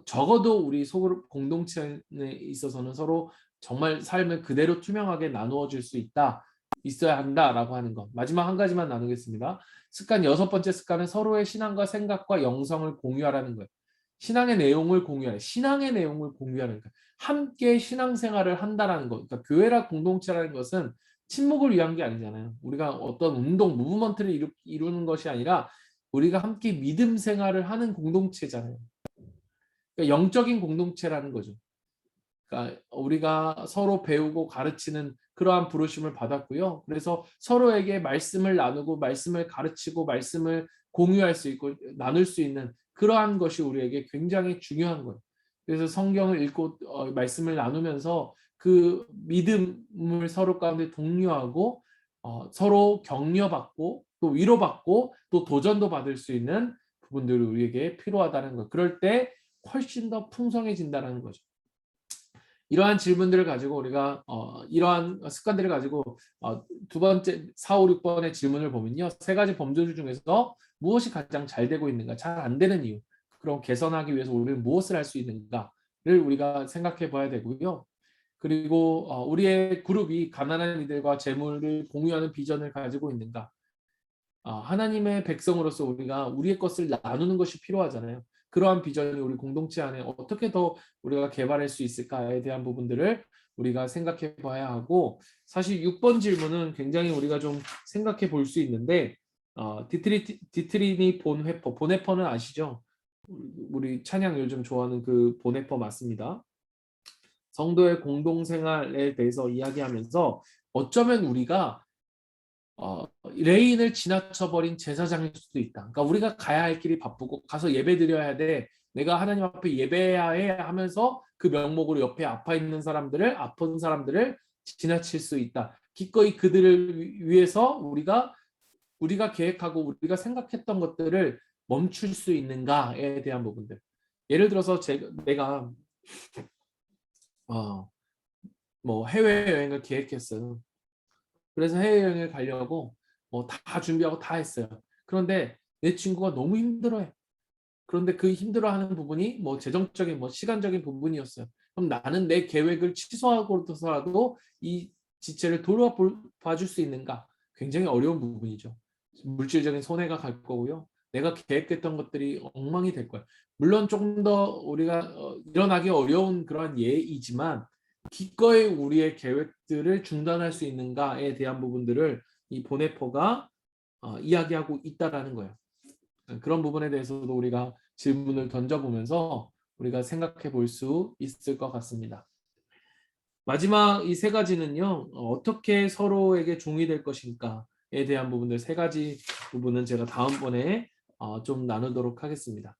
적어도 우리 소그룹 공동체에 있어서는 서로 정말 삶을 그대로 투명하게 나누어 줄 수 있어야 한다라고 하는 것. 마지막 한 가지만 나누겠습니다. 여섯 번째 습관은 서로의 신앙과 생각과 영성을 공유하라는 거예요. 신앙의 내용을 공유하는 거예요. 함께 신앙생활을 한다라는 것. 그러니까 교회라 공동체라는 것은 친목을 위한 게 아니잖아요. 우리가 어떤 운동, 무브먼트를 이루는 것이 아니라 우리가 함께 믿음 생활을 하는 공동체잖아요. 그러니까 영적인 공동체라는 거죠. 그러니까 우리가 서로 배우고 가르치는 그러한 부르심을 받았고요. 그래서 서로에게 말씀을 나누고 말씀을 가르치고 말씀을 공유할 수 있고 나눌 수 있는 그러한 것이 우리에게 굉장히 중요한 거예요. 그래서 성경을 읽고 말씀을 나누면서 그 믿음을 서로 가운데 독려하고 서로 격려받고 또 위로받고 또 도전도 받을 수 있는 부분들이 우리에게 필요하다는 것. 그럴 때 훨씬 더 풍성해진다는 거죠. 이러한 질문들을 가지고 우리가 이러한 습관들을 가지고 두 번째 4, 5, 6번의 질문을 보면요. 세 가지 범죄들 중에서 무엇이 가장 잘 되고 있는가, 잘 안 되는 이유, 그럼 개선하기 위해서 우리는 무엇을 할 수 있는가를 우리가 생각해 봐야 되고요. 그리고 우리의 그룹이 가난한 이들과 재물을 공유하는 비전을 가지고 있는가. 하나님의 백성으로서 우리가 우리의 것을 나누는 것이 필요하잖아요. 그러한 비전이 우리 공동체 안에 어떻게 더 우리가 개발할 수 있을까에 대한 부분들을 우리가 생각해 봐야 하고 사실 6번 질문은 굉장히 우리가 좀 생각해 볼 수 있는데 디트리니 보네퍼는 아시죠? 우리 찬양 요즘 좋아하는 그 보네퍼 맞습니다. 성도의 공동생활에 대해서 이야기하면서 어쩌면 우리가 레인을 지나쳐버린 제사장일 수도 있다. 그러니까 우리가 가야 할 길이 바쁘고 가서 예배 드려야 돼. 내가 하나님 앞에 예배해야 해 하면서 그 명목으로 옆에 아픈 사람들을 지나칠 수 있다. 기꺼이 그들을 위해서 우리가 계획하고 우리가 생각했던 것들을 멈출 수 있는가에 대한 부분들. 예를 들어서 내가 뭐 해외여행을 계획했어요. 그래서 해외여행을 가려고 뭐 다 준비하고 다 했어요. 그런데 내 친구가 너무 힘들어해. 그런데 그 힘들어하는 부분이 뭐 재정적인 뭐 시간적인 부분이었어요. 그럼 나는 내 계획을 취소하고서라도 이 지체를 돌아봐 줄 수 있는가? 굉장히 어려운 부분이죠. 물질적인 손해가 갈 거고요. 내가 계획했던 것들이 엉망이 될 거예요. 물론 조금 더 우리가 일어나기 어려운 그런 예이지만 기꺼이 우리의 계획들을 중단할 수 있는가에 대한 부분들을 이 보네포가 이야기하고 있다라는 거예요. 그런 부분에 대해서도 우리가 질문을 던져보면서 우리가 생각해 볼 수 있을 것 같습니다. 마지막 이 세 가지는요, 어떻게 서로에게 종이 될 것인가에 대한 부분들 세 가지 부분은 제가 다음번에 좀 나누도록 하겠습니다.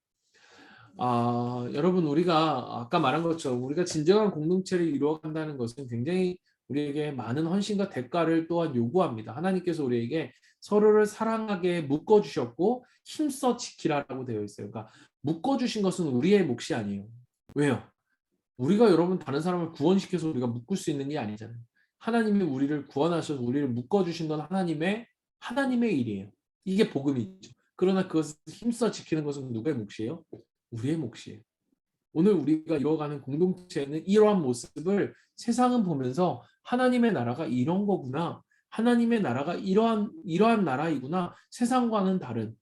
여러분, 우리가 아까 말한 것처럼 우리가 진정한 공동체를 이루어간다는 것은 굉장히 우리에게 많은 헌신과 대가를 또한 요구합니다. 하나님께서 우리에게 서로를 사랑하게 묶어주셨고 힘써 지키라고 되어 있어요. 그러니까 묶어주신 것은 우리의 몫이 아니에요. 왜요? 우리가 여러분 다른 사람을 구원시켜서 우리가 묶을 수 있는 게 아니잖아요. 하나님이 우리를 구원하셔서 우리를 묶어주신 건 하나님의 일이에요. 이게 복음이죠. 그러나 그것을 힘써 지키는 것은 누구의 몫이에요? 우리의 몫이에요. 오늘 우리가 이뤄가는 공동체는 이러한 모습을 세상은 보면서 하나님의 나라가 이런 거구나. 하나님의 나라가 이러한 나라이구나. 세상과는 다른,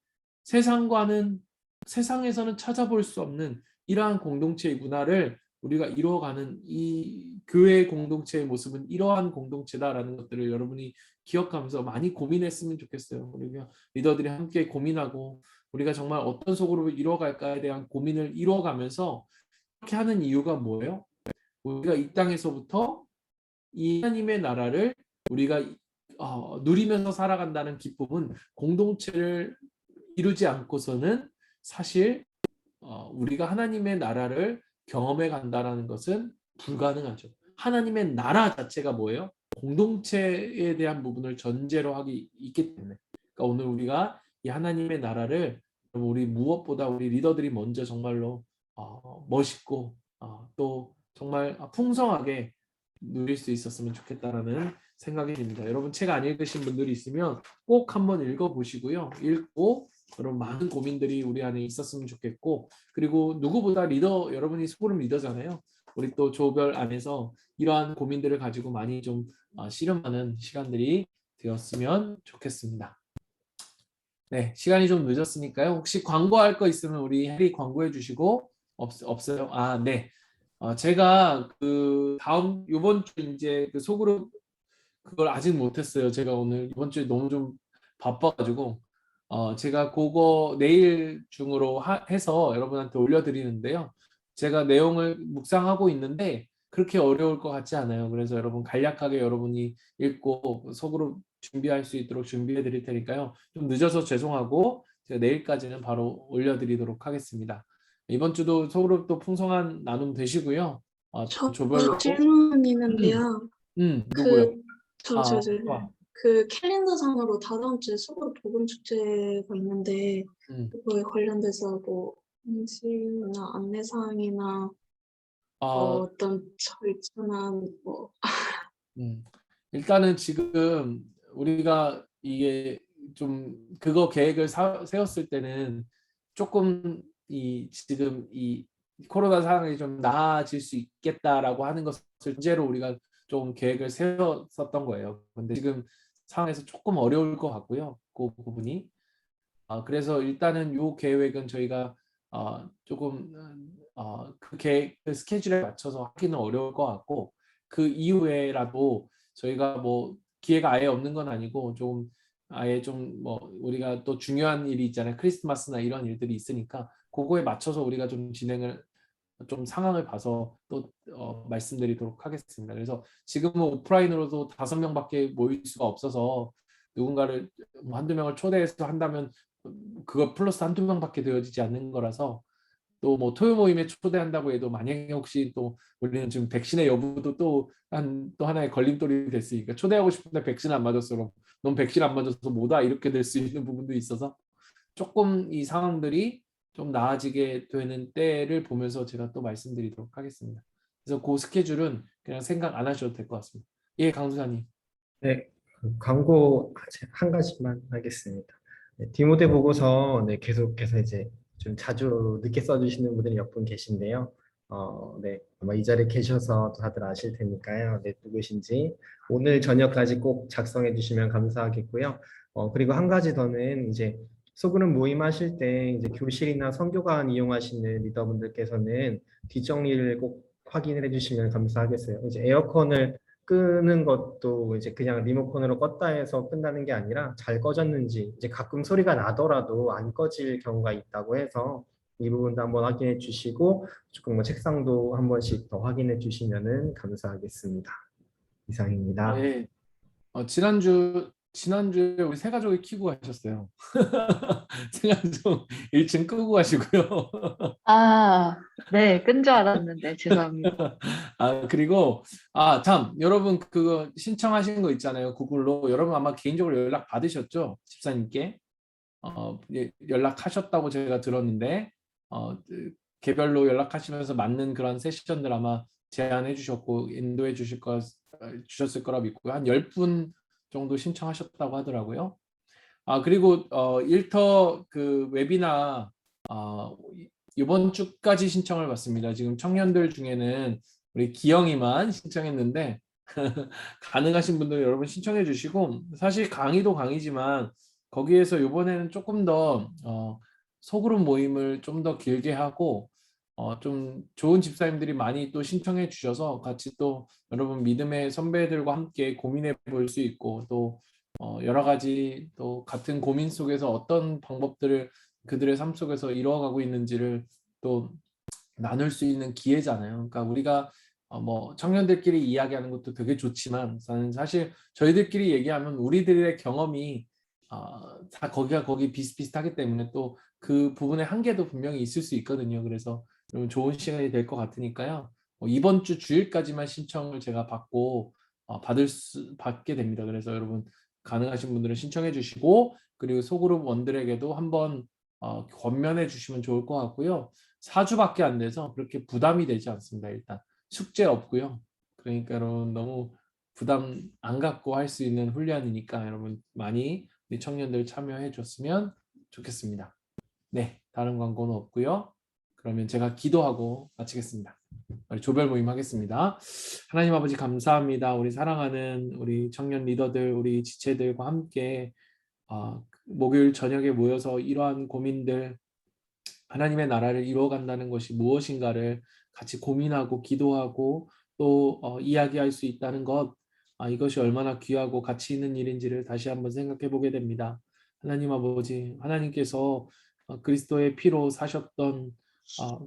세상에서는 찾아볼 수 없는 이러한 공동체이구나를 우리가 이루어가는 이 교회 공동체의 모습은 이러한 공동체다라는 것들을 여러분이 기억하면서 많이 고민했으면 좋겠어요. 우리가 리더들이 함께 고민하고 우리가 정말 어떤 속으로 이루어갈까에 대한 고민을 이루어가면서 이렇게 하는 이유가 뭐예요? 우리가 이 땅에서부터 이 하나님의 나라를 우리가 누리면서 살아간다는 기쁨은 공동체를 이루지 않고서는 사실 우리가 하나님의 나라를 경험해 간다는 것은 불가능하죠. 하나님의 나라 자체가 뭐예요? 공동체에 대한 부분을 전제로 하기 있기 때문에. 그러니까 오늘 우리가 이 하나님의 나라를 우리 무엇보다 우리 리더들이 먼저 정말로 멋있고 또 정말 풍성하게 누릴 수 있었으면 좋겠다라는 생각이 듭니다. 여러분 책 안 읽으신 분들이 있으면 꼭 한번 읽어보시고요. 읽고 그런 많은 고민들이 우리 안에 있었으면 좋겠고 그리고 누구보다 여러분이 소그룹 리더잖아요. 우리 또 조별 안에서 이러한 고민들을 가지고 많이 좀 씨름하는 시간들이 되었으면 좋겠습니다. 네, 시간이 좀 늦었으니까요. 혹시 광고할 거 있으면 우리 해리 광고해 주시고 없어요? 네. 제가 그 요번 주 이제 그 소그룹 그걸 아직 못했어요. 제가 오늘 이번 주에 너무 좀 바빠가지고 제가 그거 내일 중으로 해서 여러분한테 올려드리는데요. 제가 내용을 묵상하고 있는데 그렇게 어려울 것 같지 않아요. 그래서 여러분 간략하게 여러분이 읽고 속으로 준비할 수 있도록 준비해 드릴 테니까요. 좀 늦어서 죄송하고 제가 내일까지는 바로 올려드리도록 하겠습니다. 이번 주도 속으로 또 풍성한 나눔 되시고요. 저 조별로 질문이 있는데요. 누구요? 좋아. 그 캘린더상으로 다다음 주에 수구로 복음 축제가 있는데 그거에 관련돼서 뭐 음식이나 안내사항이나 어떤 절차나 뭐 일단은 지금 우리가 이게 좀 그거 계획을 세웠을 때는 조금 지금 이 코로나 상황이 좀 나아질 수 있겠다라고 하는 것을 전제로 우리가 좀 계획을 세웠었던 거예요. 근데 지금 상황에서 조금 어려울 것 같고요. 그 부분이. 그래서 일단은 요 계획은 저희가 조금 그 스케줄에 맞춰서 하기는 어려울 것 같고 그 이후에라도 저희가 뭐 기회가 아예 없는 건 아니고 좀 아예 좀 뭐 우리가 또 중요한 일이 있잖아요. 크리스마스나 이런 일들이 있으니까 그거에 맞춰서 우리가 좀 진행을 좀 상황을 봐서 또 말씀드리도록 하겠습니다. 그래서 지금은 오프라인으로도 5명밖에 모일 수가 없어서 누군가를 한두 명을 초대해서 한다면 그거 플러스 한두 명밖에 되어지지 않는 거라서 또 뭐 토요 모임에 초대한다고 해도 만약에 혹시 또 우리는 지금 백신의 여부도 또 하나의 걸림돌이 됐으니까 초대하고 싶은데 백신 안 맞았어. 그럼 넌 백신 안 맞아서 못 와. 이렇게 될 수 있는 부분도 있어서 조금 이 상황들이 좀 나아지게 되는 때를 보면서 제가 또 말씀드리도록 하겠습니다. 그래서 그 스케줄은 그냥 생각 안 하셔도 될 것 같습니다. 예, 강수사님. 네, 광고 한 가지만 하겠습니다. 네, 디모데 보고서 네, 계속해서 이제 좀 자주 늦게 써주시는 분들이 몇 분 계신데요. 네, 아마 이 자리에 계셔서 다들 아실 테니까요. 네, 누구신지 오늘 저녁까지 꼭 작성해 주시면 감사하겠고요. 그리고 한 가지 더는 이제 소그룹 모임 하실 때 이제 교실이나 선교관 이용하시는 리더분들께서는 뒷정리를 꼭 확인해 주시면 감사하겠어요. 이제 에어컨을 끄는 것도 이제 그냥 리모컨으로 껐다 해서 끝나는 게 아니라 잘 꺼졌는지 이제 가끔 소리가 나더라도 안 꺼질 경우가 있다고 해서 이 부분도 한번 확인해 주시고 조금 뭐 책상도 한 번씩 더 확인해 주시면은 감사하겠습니다. 이상입니다. 예. 지난주에 우리 세 가족이 키고 가셨어요. 세 가족 1층 끄고 가시고요. 아, 네, 끈 줄 알았는데 죄송합니다. 그리고 참 여러분 그거 신청하신 거 있잖아요. 구글로 여러분 아마 개인적으로 연락 받으셨죠? 집사님께 예, 연락하셨다고 제가 들었는데 개별로 연락하시면서 맞는 그런 세션들 아마 제안해 주셨고 인도해 주셨을 거라 믿고요. 한 10분 정도 신청하셨다고 하더라고요. 그리고 일터 그 웨비나 이번 주까지 신청을 받습니다. 지금 청년들 중에는 우리 기영이만 신청했는데 가능하신 분들 여러분 신청해 주시고 사실 강의도 강의지만 거기에서 이번에는 조금 더 소그룹 모임을 좀 더 길게 하고 좀 좋은 집사님들이 많이 또 신청해 주셔서 같이 또 여러분 믿음의 선배들과 함께 고민해 볼 수 있고 또 여러 가지 또 같은 고민 속에서 어떤 방법들을 그들의 삶 속에서 이루어가고 있는지를 또 나눌 수 있는 기회잖아요. 그러니까 우리가 뭐 청년들끼리 이야기하는 것도 되게 좋지만 저는 사실 저희들끼리 얘기하면 우리들의 경험이 다 거기 비슷비슷하기 때문에 또 그 부분의 한계도 분명히 있을 수 있거든요. 그래서 여러분 좋은 시간이 될 것 같으니까요. 이번 주 주일까지만 신청을 제가 받고 받게 됩니다. 그래서 여러분 가능하신 분들은 신청해 주시고 그리고 소그룹 원들에게도 한번 권면해 주시면 좋을 것 같고요. 4주밖에 안 돼서 그렇게 부담이 되지 않습니다. 일단 숙제 없고요. 그러니까 여러분 너무 부담 안 갖고 할 수 있는 훈련이니까 여러분 많이 우리 청년들 참여해 줬으면 좋겠습니다. 네, 다른 광고는 없고요. 그러면 제가 기도하고 마치겠습니다. 우리 조별 모임 하겠습니다. 하나님 아버지 감사합니다. 우리 사랑하는 우리 청년 리더들, 우리 지체들과 함께 목요일 저녁에 모여서 이러한 고민들, 하나님의 나라를 이루어간다는 것이 무엇인가를 같이 고민하고 기도하고 또 이야기할 수 있다는 것, 이것이 얼마나 귀하고 가치 있는 일인지를 다시 한번 생각해 보게 됩니다. 하나님 아버지, 하나님께서 그리스도의 피로 사셨던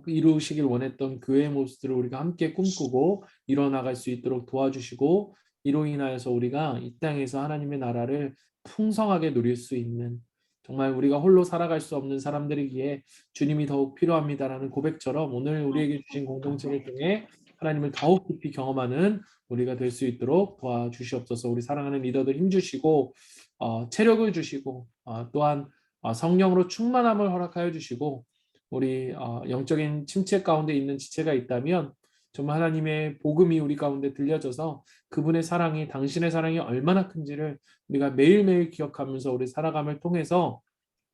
이루시길 원했던 교회의 모습들을 우리가 함께 꿈꾸고 이뤄나갈 수 있도록 도와주시고 이로 인하여서 우리가 이 땅에서 하나님의 나라를 풍성하게 누릴 수 있는 정말 우리가 홀로 살아갈 수 없는 사람들이기에 주님이 더욱 필요합니다라는 고백처럼 오늘 우리에게 주신 공동체를 통해 하나님을 더욱 깊이 경험하는 우리가 될 수 있도록 도와주시옵소서. 우리 사랑하는 리더들 힘주시고 체력을 주시고 또한 성령으로 충만함을 허락하여 주시고 우리 영적인 침체 가운데 있는 지체가 있다면 정말 하나님의 복음이 우리 가운데 들려져서 그분의 사랑이 당신의 사랑이 얼마나 큰지를 우리가 매일매일 기억하면서 우리 살아감을 통해서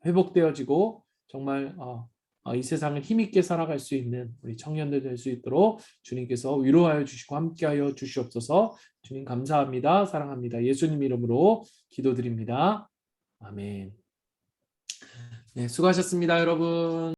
회복되어지고 정말 이 세상을 힘있게 살아갈 수 있는 우리 청년들 될 수 있도록 주님께서 위로하여 주시고 함께하여 주시옵소서. 주님 감사합니다. 사랑합니다. 예수님 이름으로 기도드립니다. 아멘. 네, 수고하셨습니다, 여러분.